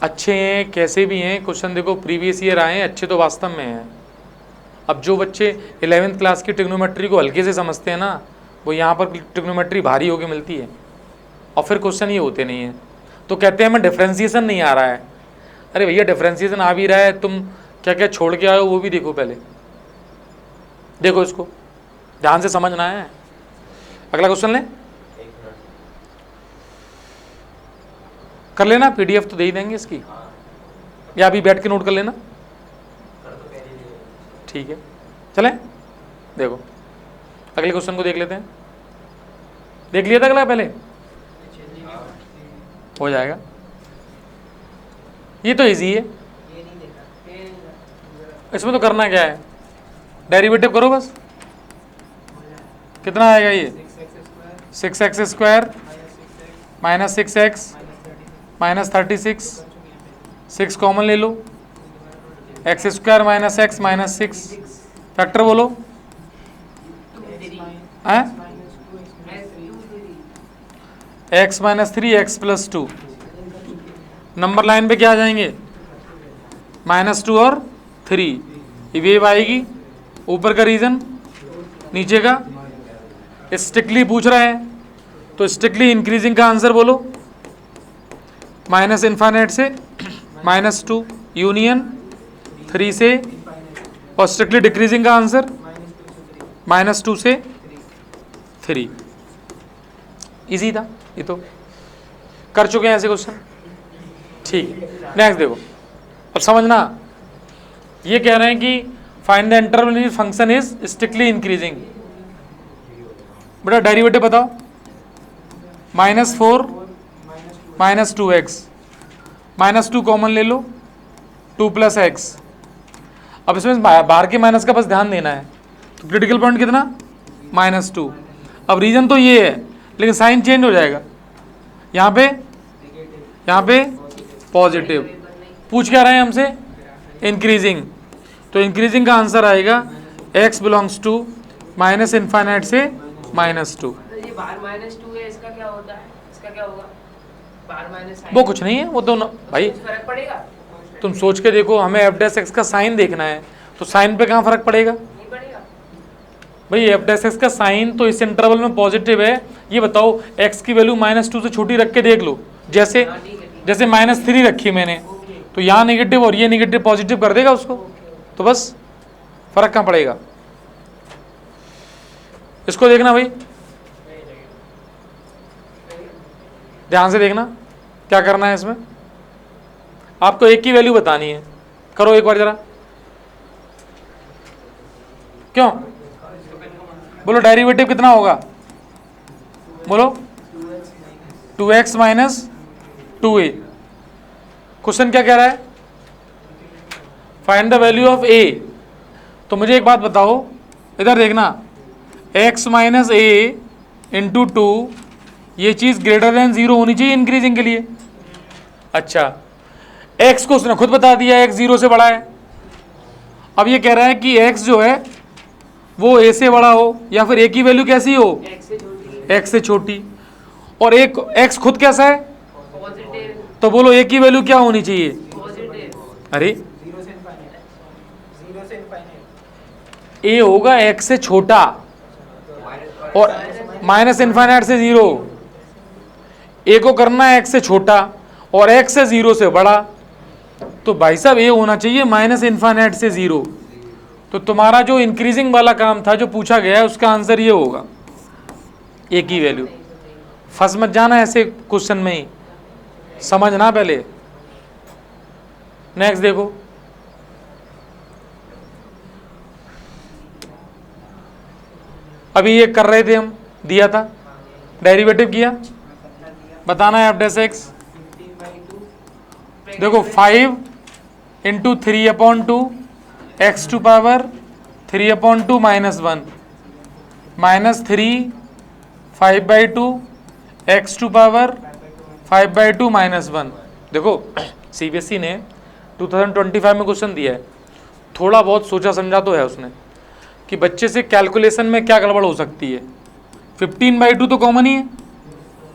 अच्छे हैं, कैसे भी हैं क्वेश्चन, देखो प्रीवियस ईयर आए हैं, अच्छे तो वास्तव में हैं। अब जो बच्चे 11th क्लास की ट्रिग्नोमेट्री को हल्के से समझते हैं ना, वो यहाँ पर ट्रिग्नोमेट्री भारी होके मिलती है और फिर क्वेश्चन ये होते नहीं हैं। तो कहते हैं हमें डिफ्रेंसिएशन नहीं आ रहा है। अरे भैया डिफ्रेंसिएशन आ भी रहा है, तुम क्या क्या छोड़ के आए हो वो भी देखो, पहले देखो, इसको ध्यान से समझना है। अगला क्वेश्चन लें, कर लेना, पीडीएफ तो दे ही देंगे इसकी, या अभी बैठ के नोट कर लेना, ठीक है। चलें, देखो अगले क्वेश्चन को देख लेते हैं। देख लिया था अगला पहले? हो जाएगा, ये तो इजी है। ये नहीं देखा, इसमें तो करना क्या है, डेरिवेटिव करो बस। कितना आएगा ये? 6x² minus 6x minus 36, 6 common ले लो, x² minus x minus 6, factor बोलो हैं, x minus 3 x plus 2। Number line पे क्या आ जाएंगे? -2 और 3, ये वेव आएगी, ऊपर का रीजन, नीचे का स्ट्रिक्टली पूछ रहा है तो स्ट्रिक्टली इंक्रीजिंग का आंसर बोलो, माइनस इन्फाइनाइट से -2 यूनियन 3 से, और स्ट्रिक्टली डिक्रीजिंग का आंसर -2 से 3। इजी था ये तो, कर चुके हैं ऐसे क्वेश्चन, ठीक है। नेक्स्ट देखो, अब समझना, ये कह रहे हैं कि find the interval function is strictly increasing. बेटा डेरिवेटिव बताओ, -4 -2x, -2 कॉमन ले लो, 2 प्लस एक्स। अब इसमें बाहर के माइनस का बस ध्यान देना है। तो क्रिटिकल पॉइंट कितना, -2। अब रीजन तो ये है, लेकिन साइन चेंज हो जाएगा, यहाँ पे पॉजिटिव। पूछ क्या रहे हैं हमसे, इंक्रीजिंग। तो इंक्रीजिंग का आंसर आएगा x belongs to minus infinite से -2। तो ये बाहर -2 है, इसका क्या होता है, इसका क्या होगा, बाहर माइनस वो कुछ नहीं है, वो तो भाई कुछ फर्क पड़ेगा, तुम सोच के देखो, हमें एफ डैश एक्स का साइन देखना है, तो साइन पे कहाँ फर्क पड़ेगा नहीं पड़ेगा। भाई। एफ डैश एक्स का साइन तो इस इंटरवल में पॉजिटिव है। ये बताओ x की वैल्यू -2 से छोटी रख के देख लो, जैसे हाँ ठीक है, ठीक जैसे -3 रखी मैंने, है, ओके तो यहाँ नेगेटिव और ये नेगेटिव पॉजिटिव कर देगा उसको, तो बस फर्क कहाँ पड़ेगा। इसको देखना भाई, ध्यान से देखना क्या करना है इसमें। आपको एक की वैल्यू बतानी है, करो एक बार जरा। क्यों, बोलो डेरिवेटिव कितना होगा, बोलो 2x माइनस 2a। क्वेश्चन क्या कह रहा है, find the value of a। तो मुझे एक बात बताओ, इधर देखना, x माइनस ए इंटू 2, ये चीज ग्रेटर देन 0 होनी चाहिए इंक्रीजिंग के लिए। अच्छा, x को उसने खुद बता दिया x 0 से बड़ा है। अब ये कह रहा है कि x जो है वो a से बड़ा हो, या फिर a की वैल्यू कैसी हो, x से छोटी, x से छोटी, और एक x खुद कैसा है, पॉजिटिव, तो बोलो a की वैल्यू क्या होनी चाहिए। पॉजिटिव, अरे 0 से इनफाइनाइट, 0 से इनफाइनाइट। a होगा x से छोटा और माइनस इन्फाइनाइट से 0। a को करना है x से छोटा और x से 0 से बड़ा, तो भाई साहब a होना चाहिए माइनस इन्फाइनाइट से 0। तो तुम्हारा जो इंक्रीजिंग वाला काम था जो पूछा गया है, उसका आंसर ये होगा a की वैल्यू। फंस मत जाना ऐसे क्वेश्चन में ही, समझना पहले। नेक्स्ट देखो, अभी ये कर रहे थे हम, दिया था, डेरिवेटिव किया, बताना है एफ डैश एक्स। 15/2 देखो 5 into 3/2 x to power 3/2 -1 -3 5/2 x to power 5/2 -1। देखो सीबीएसई ने 2025 में क्वेश्चन दिया है, थोड़ा बहुत सोचा समझा तो है उसने कि बच्चे से कैलकुलेशन में क्या गड़बड़ हो सकती है। 15/2 तो कॉमन ही है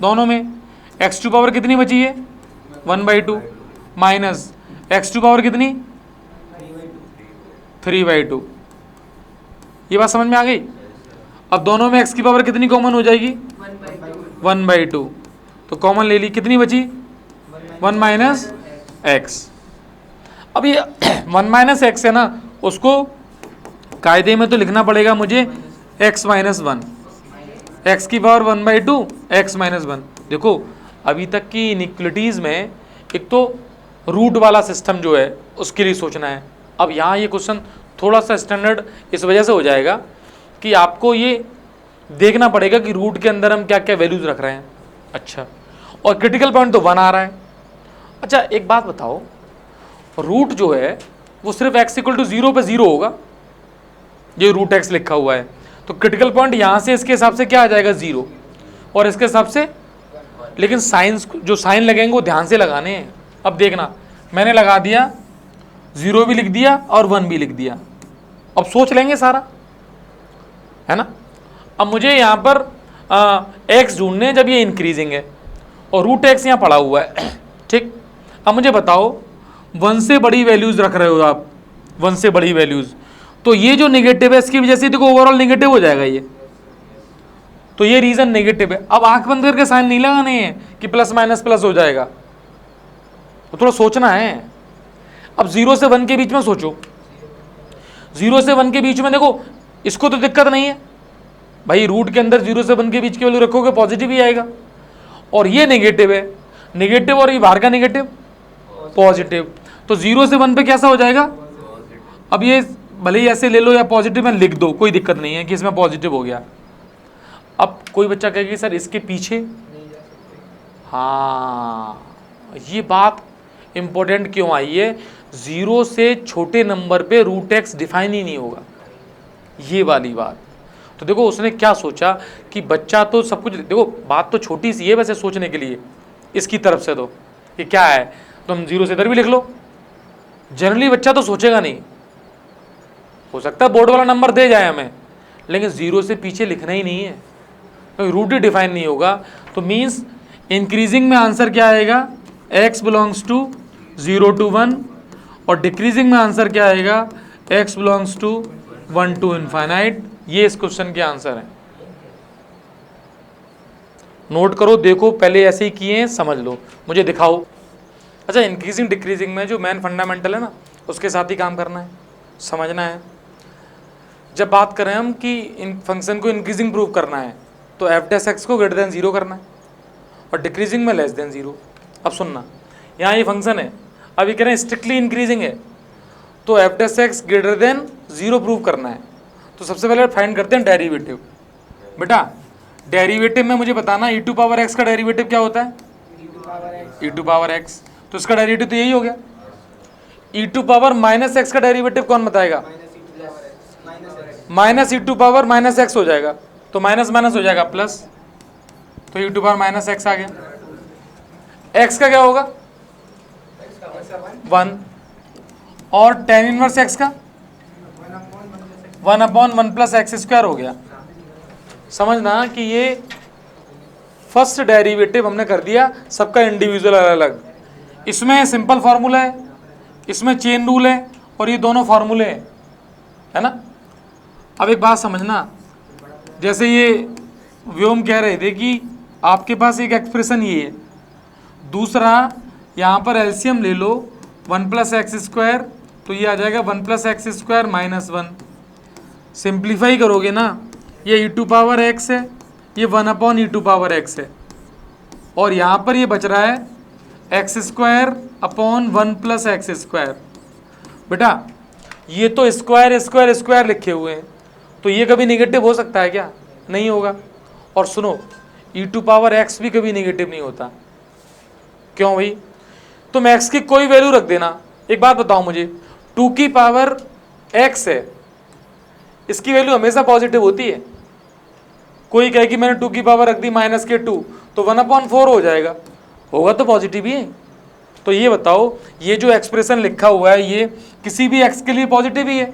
दोनों में, एक्स टू पावर कितनी बची है 1/2 माइनस एक्स टू पावर कितनी 3/2। ये बात समझ में आ गई। अब दोनों में एक्स की पावर कितनी कॉमन हो जाएगी 1/2, तो कॉमन ले ली, कितनी बची 1 माइनस एक्स। अब ये 1 माइनस एक्स है ना, उसको कायदे में तो लिखना पड़ेगा मुझे x माइनस 1, एक्स की पावर 1/2 x माइनस 1। देखो अभी तक की इनइक्वलिटीज़ में एक तो रूट वाला सिस्टम जो है उसके लिए सोचना है। अब यहाँ ये क्वेश्चन थोड़ा सा स्टैंडर्ड इस वजह से हो जाएगा कि आपको ये देखना पड़ेगा कि रूट के अंदर हम क्या क्या वैल्यूज़ रख रहे हैं। अच्छा, और क्रिटिकल पॉइंट तो 1 आ रहा है। अच्छा एक बात बताओ, रूट जो है वो सिर्फ x इक्वल टू 0 पे 0 होगा, ये रूट x लिखा हुआ है, तो क्रिटिकल पॉइंट यहाँ से इसके हिसाब से क्या आ जाएगा 0, और इसके हिसाब से, लेकिन साइंस जो साइन लगेंगे वो ध्यान से लगाने हैं। अब देखना, मैंने लगा दिया 0 भी लिख दिया और 1 भी लिख दिया, अब सोच लेंगे सारा, है ना। अब मुझे यहाँ पर x ढूंढने, जब ये इंक्रीजिंग है और रूट x यहाँ पड़ा हुआ है, ठीक। अब मुझे बताओ 1 से बड़ी वैल्यूज़ रख रहे हो आप, 1 से बड़ी वैल्यूज़, तो ये जो नेगेटिव है इसकी वजह से देखो ओवरऑल नेगेटिव हो जाएगा ये, तो ये रीजन नेगेटिव है। अब आंख बंद करके साइन नहीं लगाने हैं कि प्लस माइनस प्लस हो जाएगा, तो थोड़ा सोचना है। अब 0 से 1 के बीच में सोचो, 0 से 1 के बीच में देखो, इसको तो दिक्कत नहीं है भाई, रूट के अंदर 0 से 1 के बीच की वैल्यू रखोगे पॉजिटिव ही आएगा, और ये नेगेटिव है, नेगेटिव और ये बाहर का नेगेटिव पॉजिटिव, तो 0 से 1 पे कैसा हो जाएगा। अब ये भले ही ऐसे ले लो या पॉजिटिव में लिख दो, कोई दिक्कत नहीं है कि इसमें पॉजिटिव हो गया। अब कोई बच्चा कहेगा सर इसके पीछे, हाँ ये बात इंपॉर्टेंट क्यों आई है, 0 से छोटे नंबर पे रूट एक्स डिफाइन ही नहीं होगा, ये वाली बात। तो देखो उसने क्या सोचा कि बच्चा तो सब कुछ, देखो बात तो छोटी सी है वैसे सोचने के लिए इसकी तरफ से, तो ये क्या है, तो हम 0 से इधर भी लिख लो। जनरली बच्चा तो सोचेगा नहीं, हो सकता है बोर्ड वाला नंबर दे जाए हमें, लेकिन 0 से पीछे लिखना ही नहीं है, तो रूट ही डिफाइन नहीं होगा। तो मीन्स इंक्रीजिंग में आंसर क्या आएगा, x बिलोंग्स टू 0 to 1, और डिक्रीजिंग में आंसर क्या आएगा, x belongs to 1 to infinite. ये इस क्वेश्चन के आंसर हैं। नोट करो, देखो पहले ऐसे ही किए हैं, समझ लो, मुझे दिखाओ। अच्छा, इंक्रीजिंग डिक्रीजिंग में जो मेन फंडामेंटल है ना, उसके साथ ही काम करना है, समझना है। जब बात करें हम कि इन फंक्शन को इंक्रीजिंग प्रूव करना है, तो एफ डैश एक्स को ग्रेटर देन 0 करना है, और डिक्रीजिंग में लेस देन 0। अब सुनना, यहाँ ये फंक्शन है, अभी कह रहे हैं स्ट्रिक्टली इंक्रीजिंग है, तो F dash x greater than 0 prove करना है। तो सबसे पहले फाइंड करते हैं डेरिवेटिव। बेटा डेरिवेटिव में मुझे बताना ई टू पावर एक्स का डेरिवेटिव क्या होता है, ई टू पावर एक्स, तो इसका डेरिवेटिव तो यही हो गया। E to power minus x का डेरिवेटिव कौन बताएगा, minus e to power minus x हो जाएगा, तो माइनस माइनस हो जाएगा प्लस, तो e to power minus x आ गया। एक्स का क्या होगा 1, और टेन इनवर्स एक्स का 1/1 प्लस एक्स स्क्वायर हो गया। समझना कि ये फर्स्ट डेरिवेटिव हमने कर दिया, सबका इंडिविजुअल अलग अलग। इसमें सिंपल फार्मूला है, इसमें चेन रूल है, और ये दोनों फार्मूले हैं, है ना। अब एक बात समझना, जैसे ये व्योम कह रहे थे कि आपके पास एक एक्सप्रेशन ये है, दूसरा यहाँ पर एलसीएम ले लो 1 प्लस एक्स स्क्वायर, तो ये आ जाएगा 1 plus x square minus 1। Simplify करोगे ना, ये ई टू पावर एक्स है, ये 1 ई टू पावर एक्स है, और यहाँ पर ये बच रहा है x square upon 1 plus x square. बेटा ये तो स्क्वायर स्क्वायर स्क्वायर लिखे हुए हैं, तो ये कभी नेगेटिव हो सकता है क्या, नहीं होगा। और सुनो, ई टू पावर एक्स भी कभी नेगेटिव नहीं होता। क्यों भाई, तुम एक्स की कोई वैल्यू रख देना। एक बात बताओ मुझे, 2 की पावर एक्स है, इसकी वैल्यू हमेशा पॉजिटिव होती है। कोई कहे कि मैंने 2 की पावर रख दी माइनस के 2, तो 1/4 हो जाएगा, होगा तो पॉजिटिव ही है। तो ये बताओ, ये जो एक्सप्रेशन लिखा हुआ है ये किसी भी एक्स के लिए पॉजिटिव ही है।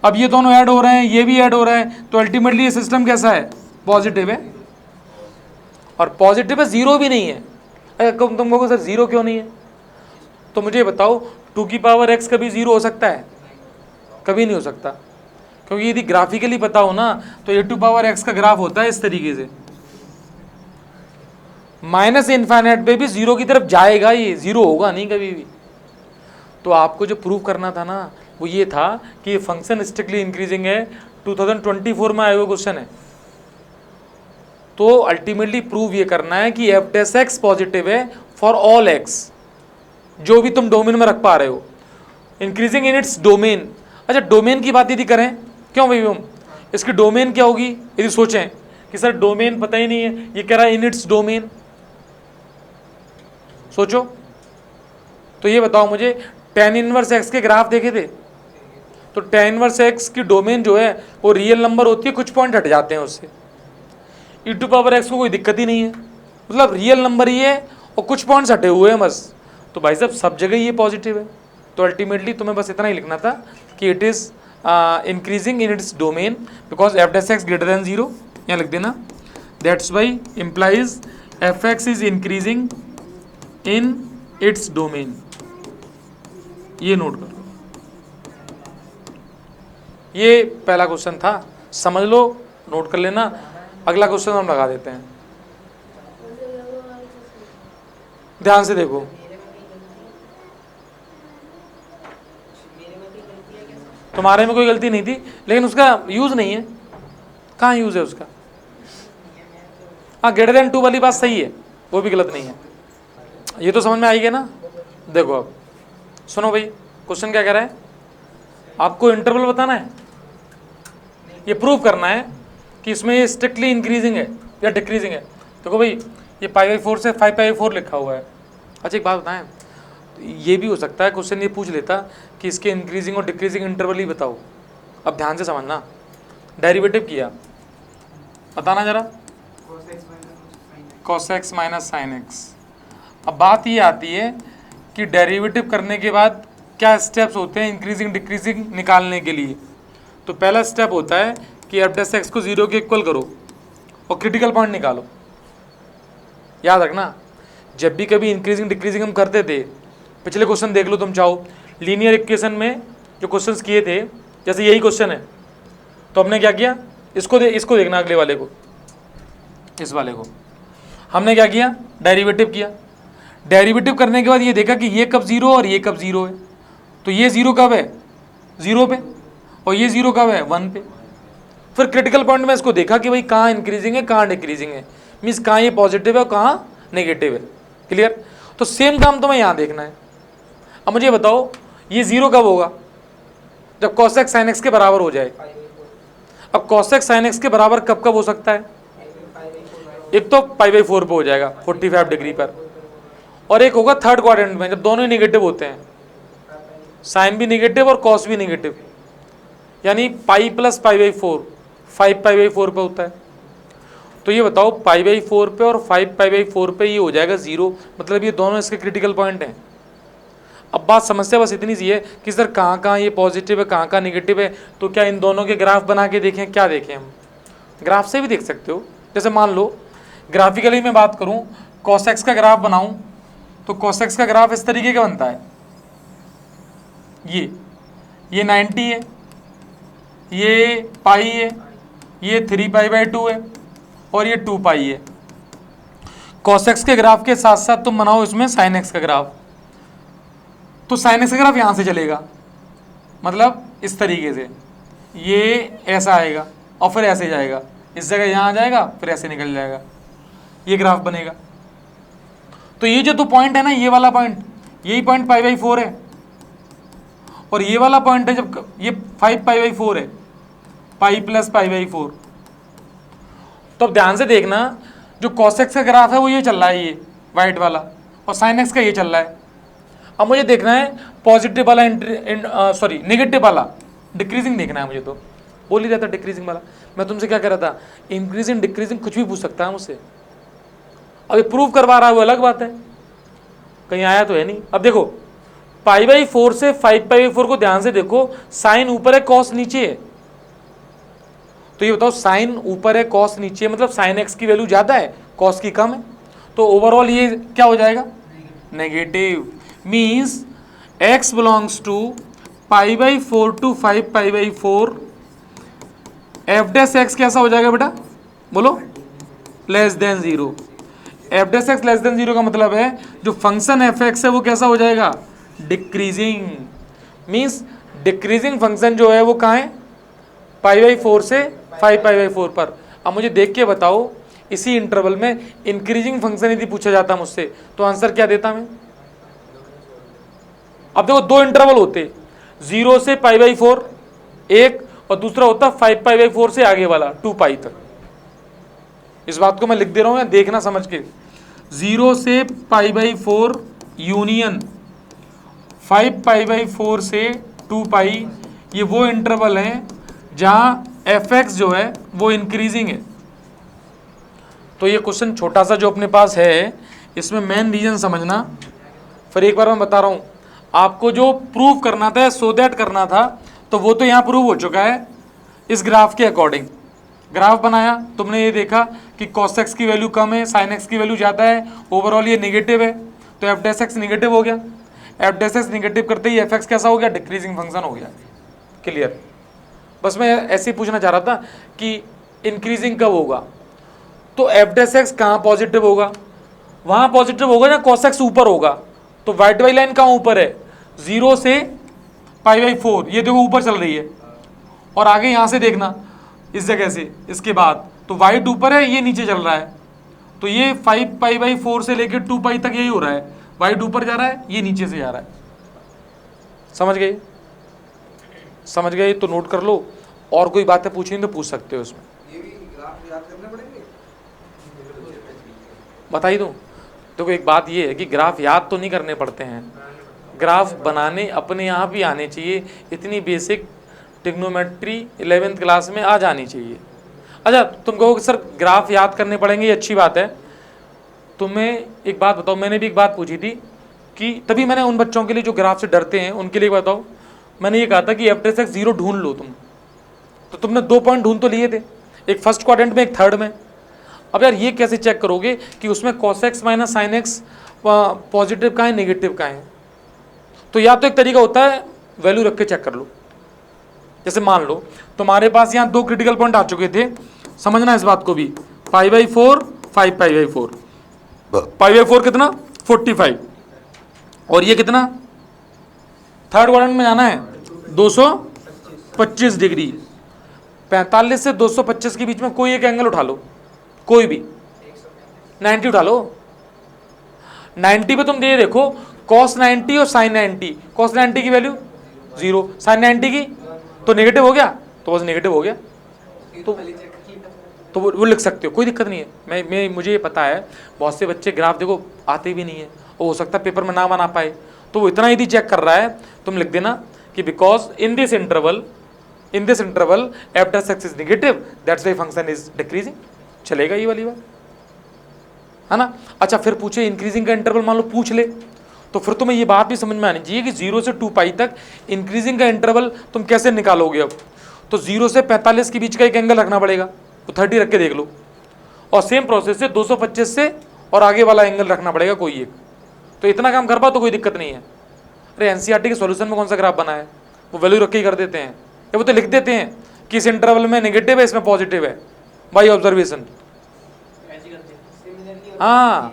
अब ये दोनों ऐड हो रहे हैं, ये भी ऐड हो रहा है, तो अल्टीमेटली ये सिस्टम कैसा है, पॉजिटिव है। और पॉजिटिव है, 0 भी नहीं है। अरे तुम कहोगे सर 0 क्यों नहीं है, तो मुझे बताओ 2 की पावर एक्स कभी 0 हो सकता है, कभी नहीं हो सकता। क्योंकि यदि ग्राफिकली पता हो ना, तो ए टू पावर एक्स का ग्राफ होता है इस तरीके से, माइनस इनफाइनाइट पे भी 0 की तरफ जाएगा, ये 0 होगा नहीं कभी भी। तो आपको जो प्रूव करना था ना, वो ये था कि ये फंक्शन स्ट्रिक्टली इंक्रीजिंग है। 2024 में आया हुआ क्वेश्चन है। तो अल्टीमेटली प्रूव ये करना है कि एफ डैश एक्स पॉजिटिव है फॉर ऑल एक्स, जो भी तुम डोमेन में रख पा रहे हो, इंक्रीजिंग इन इट्स डोमेन। अच्छा, डोमेन की बात यदि करें, क्यों भाई हम इसकी डोमेन क्या होगी, यदि सोचें कि सर डोमेन पता ही नहीं है, ये कह रहा है इन इट्स डोमेन, सोचो। तो ये बताओ मुझे, tan इनवर्स एक्स के ग्राफ देखे थे, तो tan इनवर्स एक्स की डोमेन जो है वो रियल नंबर होती है, कुछ पॉइंट हट जाते हैं उससे। ई टू पावर एक्स को कोई दिक्कत ही नहीं है, मतलब रियल नंबर ही है और कुछ पॉइंट्स हटे हुए हैं बस। तो भाई साहब सब जगह ये पॉजिटिव है। तो अल्टीमेटली तुम्हें बस इतना ही लिखना था कि it is increasing in its domain because F dash x greater than 0, यहाँ लिख देना। That's why implies F x is increasing in its domain. ये नोट करो, ये पहला क्वेश्चन था, समझ लो, नोट कर लेना। अगला क्वेश्चन हम लगा देते हैं, ध्यान से देखो। तुम्हारे में कोई गलती नहीं थी, लेकिन उसका यूज नहीं है। कहाँ यूज है उसका? हाँ, ग्रेटर देन 2 वाली बात सही है, वो भी गलत नहीं है। ये तो समझ में आई गया ना। देखो अब सुनो भाई, क्वेश्चन क्या कह रहा है, आपको इंटरवल बताना है, ये प्रूव करना है कि इसमें ये स्ट्रिक्टली इंक्रीजिंग है या डिक्रीजिंग है। देखो भाई, ये π/4 से 5π/4 लिखा हुआ है। अच्छा एक बात बताएं, तो ये भी हो सकता है क्वेश्चन ये पूछ लेता कि इसके इंक्रीजिंग और डिक्रीजिंग इंटरवल ही बताओ। अब ध्यान से समझना, डेरिवेटिव किया, बताना जरा, cos x minus sine x. अब बात ये आती है कि डेरिवेटिव करने के बाद क्या स्टेप्स होते हैं इंक्रीजिंग डिक्रीजिंग निकालने के लिए। तो पहला स्टेप होता है कि एफ डेस एक्स को 0 के इक्वल करो और क्रिटिकल पॉइंट निकालो। याद रखना, जब भी कभी इंक्रीजिंग डिक्रीजिंग हम करते थे, पिछले क्वेश्चन देख लो तुम चाहो, लीनियर इक्वेशन में जो क्वेश्चंस किए थे, जैसे यही क्वेश्चन है, तो हमने क्या किया, इसको देखना, अगले वाले को, इस वाले को हमने क्या किया, डेरिवेटिव किया। डेरिवेटिव करने के बाद ये देखा कि ये कब 0 और ये कब 0 है, तो ये 0 कब है, 0 पे, और ये 0 कब है, 1 पे। फिर क्रिटिकल पॉइंट में इसको देखा कि भाई कहाँ इंक्रीजिंग है कहाँ डिक्रीजिंग है, मीन्स कहाँ ये पॉजिटिव है और कहाँ नेगेटिव है। क्लियर? तो सेम काम तुम्हें यहाँ देखना है। अब मुझे बताओ ये 0 कब होगा, जब cos x sin x के बराबर हो जाए। अब cos x sin x के बराबर कब कब हो सकता है, एक तो π/4 पे हो जाएगा 45 डिग्री पर, और एक होगा थर्ड क्वाड्रेंट में जब दोनों ही नेगेटिव होते हैं, साइन भी नेगेटिव और कॉस भी नेगेटिव, यानी पाई प्लस π/4 5π/4 पे होता है। तो ये बताओ π/4 पे और 5π/4 पे ये हो जाएगा 0, मतलब ये दोनों इसके क्रिटिकल पॉइंट हैं। अब बात समस्या बस इतनी सी है कि सर कहाँ कहाँ ये पॉजिटिव है कहाँ कहाँ निगेटिव है, तो क्या इन दोनों के ग्राफ बना के देखें, क्या देखें हम, ग्राफ से भी देख सकते हो। जैसे मान लो ग्राफिकली मैं बात करूँ, cos x का ग्राफ बनाऊँ, तो cos x का ग्राफ इस तरीके का बनता है, ये 90 है, ये पाई है, ये 3π/2 है और ये 2π है। cos x के ग्राफ के साथ साथ तुम बनाओ इसमें sin x का ग्राफ, तो sin x का ग्राफ यहाँ से चलेगा, मतलब इस तरीके से, ये ऐसा आएगा और फिर ऐसे जाएगा, इस जगह यहाँ आ जाएगा, फिर ऐसे निकल जाएगा, ये ग्राफ बनेगा। तो ये जो 2 पॉइंट है ना, ये वाला पॉइंट, यही पॉइंट π/4 है, और ये वाला पॉइंट है जब ये 5π/4 है, पाई प्लस π/4। तो अब ध्यान से देखना, जो cos x का ग्राफ है वो ये चल रहा है, ये वाइट वाला, और sin x का ये चल रहा है। अब मुझे देखना है पॉजिटिव वाला नेगेटिव वाला डिक्रीजिंग देखना है मुझे, तो बोल ही रहता डिक्रीजिंग वाला। मैं तुमसे क्या कह रहा था, इंक्रीजिंग डिक्रीजिंग कुछ भी पूछ सकता है मुझसे। अब ये प्रूव करवा रहा है वो अलग बात है, कहीं आया तो है नहीं। अब देखो π/4 से 5π/4 को ध्यान से देखो, साइन ऊपर है कॉस नीचे है, तो ये बताओ साइन ऊपर है कॉस नीचे है, मतलब साइन एक्स की वैल्यू ज़्यादा है कॉस की कम है, तो ओवरऑल ये क्या हो जाएगा, negative. Means x belongs to π/4 to 5π/4, f dash x कैसा हो जाएगा बेटा, बोलो, less than 0। F dash x less than 0 का मतलब है जो फंक्शन एफ एक्स है वो कैसा हो जाएगा, डिक्रीजिंग। मीन्स डिक्रीजिंग फंक्शन जो है वो कहाँ है, π/4 से 5π/4 पर। अब मुझे देख के बताओ, इसी इंटरवल में इंक्रीजिंग फंक्शन यदि पूछा जाता मुझसे तो आंसर क्या देता मैं। अब देखो 2 इंटरवल होते, 0 से π/4 एक, और दूसरा होता 5π/4 से आगे वाला 2π तक। इस बात को मैं लिख दे रहा हूं, देखना समझ के, 0 से π/4 यूनियन 5π/4 से 2π, ये वो इंटरवल है जहां एफ एक्स जो है वो इंक्रीजिंग है। तो ये क्वेश्चन छोटा सा जो अपने पास है, इसमें मेन रीजन समझना। फिर एक बार मैं बता रहा हूँ, आपको जो प्रूव करना था, सो दैट करना था, तो वो तो यहाँ प्रूव हो चुका है इस ग्राफ के अकॉर्डिंग। ग्राफ बनाया, तुमने ये देखा कि cos x की वैल्यू कम है, sin x की वैल्यू ज़्यादा है, ओवरऑल ये नेगेटिव है, तो एफ डैश एक्स नेगेटिव हो गया। एफ डैश एक्स नेगेटिव करते ही एफ एक्स कैसा हो गया, डिक्रीजिंग फंक्शन हो गया। क्लियर? बस मैं ऐसे ही पूछना चाह रहा था कि इंक्रीजिंग कब होगा, तो एफ डैश एक्स कहाँ पॉजिटिव होगा, वहाँ पॉजिटिव होगा ना cos x ऊपर होगा। तो वाइट वाली लाइन कहाँ ऊपर है, 0 से π/4, ये देखो ऊपर चल रही है, और आगे यहाँ से देखना इस जगह से, इसके बाद तो वाइट ऊपर है, ये नीचे चल रहा है, तो ये 5π/4 से लेकर 2π तक यही हो रहा है, वाइट ऊपर जा रहा है, ये नीचे से जा रहा है। समझ गए? समझ गए तो नोट कर लो, और कोई बातें पूछनी तो पूछ सकते हो उसमें। ये भी ग्राफ याद करने पड़ेंगे, बता ही दूँ। देखो एक बात ये है कि ग्राफ याद तो नहीं करने पड़ते हैं, ग्राफ बनाने अपने आप ही आने चाहिए, इतनी बेसिक ट्रिग्नोमेट्री 11th क्लास में आ जानी चाहिए। अच्छा तुम कहोगे सर ग्राफ याद करने पड़ेंगे, ये अच्छी बात है। तुम्हें एक बात बताओ, मैंने भी एक बात पूछी थी कि तभी मैंने उन बच्चों के लिए जो ग्राफ से डरते हैं उनके लिए बताओ, मैंने ये कहा था कि एफ एक्स 0 ढूंढ लो तुम, तो तुमने 2 पॉइंट ढूंढ तो लिए थे, एक फर्स्ट क्वाड्रेंट में एक थर्ड में। अब यार ये कैसे चेक करोगे कि उसमें cos x minus sine x positive का है नेगेटिव का है? तो या तो एक तरीका होता है वैल्यू रख के चेक कर लो। जैसे मान लो तुम्हारे पास यहाँ 2 क्रिटिकल पॉइंट आ चुके थे, समझना इस बात को भी, π/4 5 π/4, π/4 कितना 45, और ये कितना थर्ड क्वाड्रेंट में जाना है 225 डिग्री। 45 से 225 के बीच में कोई एक एंगल उठा लो, कोई भी 90 उठा लो। 90 पे तुम ये देखो cos 90 और sin 90, cos 90 की वैल्यू 0, sin 90 की तो नेगेटिव हो गया, तो बस नेगेटिव हो गया, तो वो लिख सकते हो, कोई दिक्कत नहीं है। मैं मुझे ये पता है बहुत से बच्चे ग्राफ देखो आते भी नहीं है, वो हो सकता है पेपर में ना बना पाए, तो वो इतना यदि चेक कर रहा है तुम लिख देना कि because in this interval F dash x is negative that's why function is decreasing. चलेगा ये वाली बात, है ना। अच्छा फिर पूछे इंक्रीजिंग का इंटरवल मान लो पूछ ले, तो फिर तुम्हें ये बात भी समझ में आनी चाहिए कि 0 से 2 पाई तक इंक्रीजिंग का इंटरवल तुम कैसे निकालोगे। अब तो 0 से 45 के बीच का एक एंगल रखना पड़ेगा, तो 30 रख के देख लो, और सेम प्रोसेस से 225 से और आगे वाला एंगल रखना पड़ेगा कोई एक। तो इतना काम कर पाओ तो कोई दिक्कत नहीं है। अरे एनसीईआरटी के सॉल्यूशन में कौन सा ग्राफ बना है, वो वैल्यू रख के ही कर देते हैं, या वो तो लिख देते हैं कि इस इंटरवल में नेगेटिव है इसमें पॉजिटिव है बाई ऑब्जर्वेशन। हाँ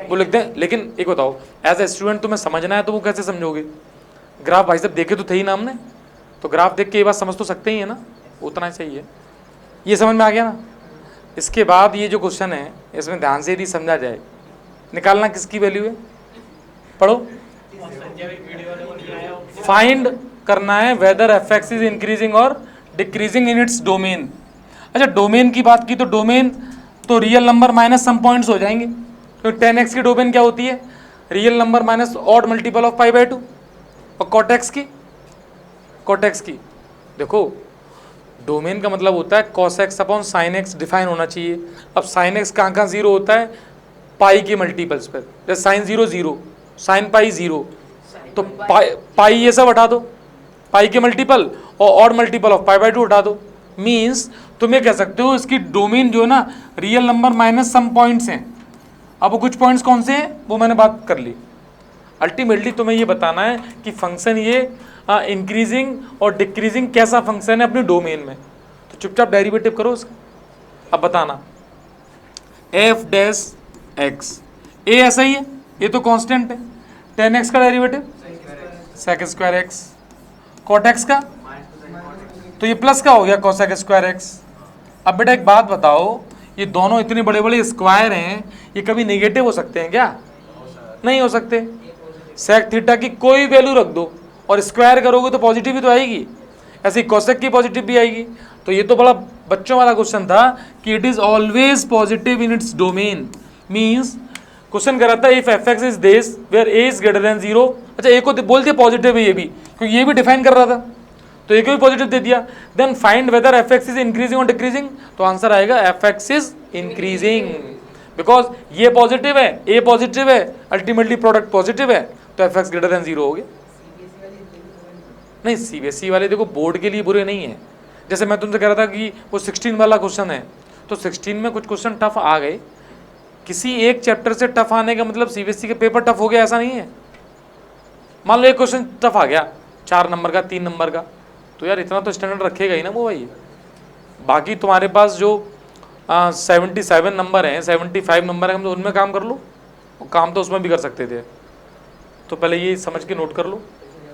वो लिखते हैं, लेकिन एक बताओ एज ए स्टूडेंट तुम्हें समझना है तो वो कैसे समझोगे? ग्राफ भाई साहब देखे तो थे ही ना हमने, तो ग्राफ देख के ये बात समझ तो सकते ही है ना, उतना ही सही है। ये समझ में आ गया ना। इसके बाद ये जो क्वेश्चन है इसमें ध्यान से यदि समझा जाए, निकालना किसकी वैल्यू है, पढ़ो। फाइंड करना है whether f x is increasing और डिक्रीजिंग इन इट्स डोमेन। अच्छा डोमेन की बात की तो डोमेन तो real number minus some points हो जाएंगे, तो 10x की डोमेन क्या होती है, real number minus odd multiple of π/2, और cot x की देखो डोमेन का मतलब होता है cos x upon sin x define होना चाहिए। अब sin x कहाँ 0 होता है, पाई के मल्टीपल्स पर, जैसे sin 0 0, sin π 0, तो पाई ये सब हटा दो, पाई के मल्टीपल और ऑड मल्टीपल ऑफ π/2 हटा दो। मीन्स तुम ये कह सकते हो इसकी डोमेन जो है ना real number minus some points हैं। अब वो कुछ पॉइंट्स कौन से हैं वो मैंने बात कर ली। अल्टीमेटली तुम्हें ये बताना है कि फंक्शन ये इंक्रीजिंग और डिक्रीजिंग कैसा फंक्शन है अपने डोमेन में, तो चुपचाप डेरिवेटिव करो उसका। अब बताना एफ डैश एक्स, ए ऐसा ही है, ये तो कांस्टेंट है, 10x का derivative sec square x, cot x का तो ये प्लस का हो गया कोसेक स्क्वायर एक्स। अब बेटा एक बात बताओ, ये दोनों इतने बड़े बड़े स्क्वायर हैं, ये कभी नेगेटिव हो सकते हैं क्या? नहीं हो सकते। सेक थीटा की कोई वैल्यू रख दो और स्क्वायर करोगे तो पॉजिटिव ही तो आएगी, ऐसे ही कोसेक की पॉजिटिव भी आएगी। तो ये तो बड़ा बच्चों वाला क्वेश्चन था कि it is always positive in its domain. Means question कर रहा था if f x is this where a is greater than 0। अच्छा ए को बोल दिया पॉजिटिव है ये भी, क्योंकि ये भी डिफाइन कर रहा था, तो ए को भी पॉजिटिव दे दिया। Then find whether f x is increasing और डिक्रीजिंग, तो आंसर आएगा f x is increasing, because ये पॉजिटिव है ए पॉजिटिव है, अल्टीमेटली प्रोडक्ट पॉजिटिव है, तो एफ एक्स ग्रेटर देन 0 हो गया। नहीं सीबीएसई वाले देखो बोर्ड के लिए बुरे नहीं है। जैसे मैं तुमसे कह रहा था कि वो 16 वाला क्वेश्चन है, तो 16 में कुछ क्वेश्चन टफ आ गए, किसी एक चैप्टर से टफ आने का मतलब सीबीएसई के पेपर टफ हो गया ऐसा नहीं है। मान लो एक क्वेश्चन टफ आ गया 4 नंबर का 3 नंबर का, तो यार इतना तो स्टैंडर्ड रखेगा ही ना वो भाई। बाकी तुम्हारे पास जो 77 नंबर हैं 75 नंबर हैं, तो उनमें काम कर लो, वो काम तो उसमें भी कर सकते थे। तो पहले ये समझ के नोट कर लो।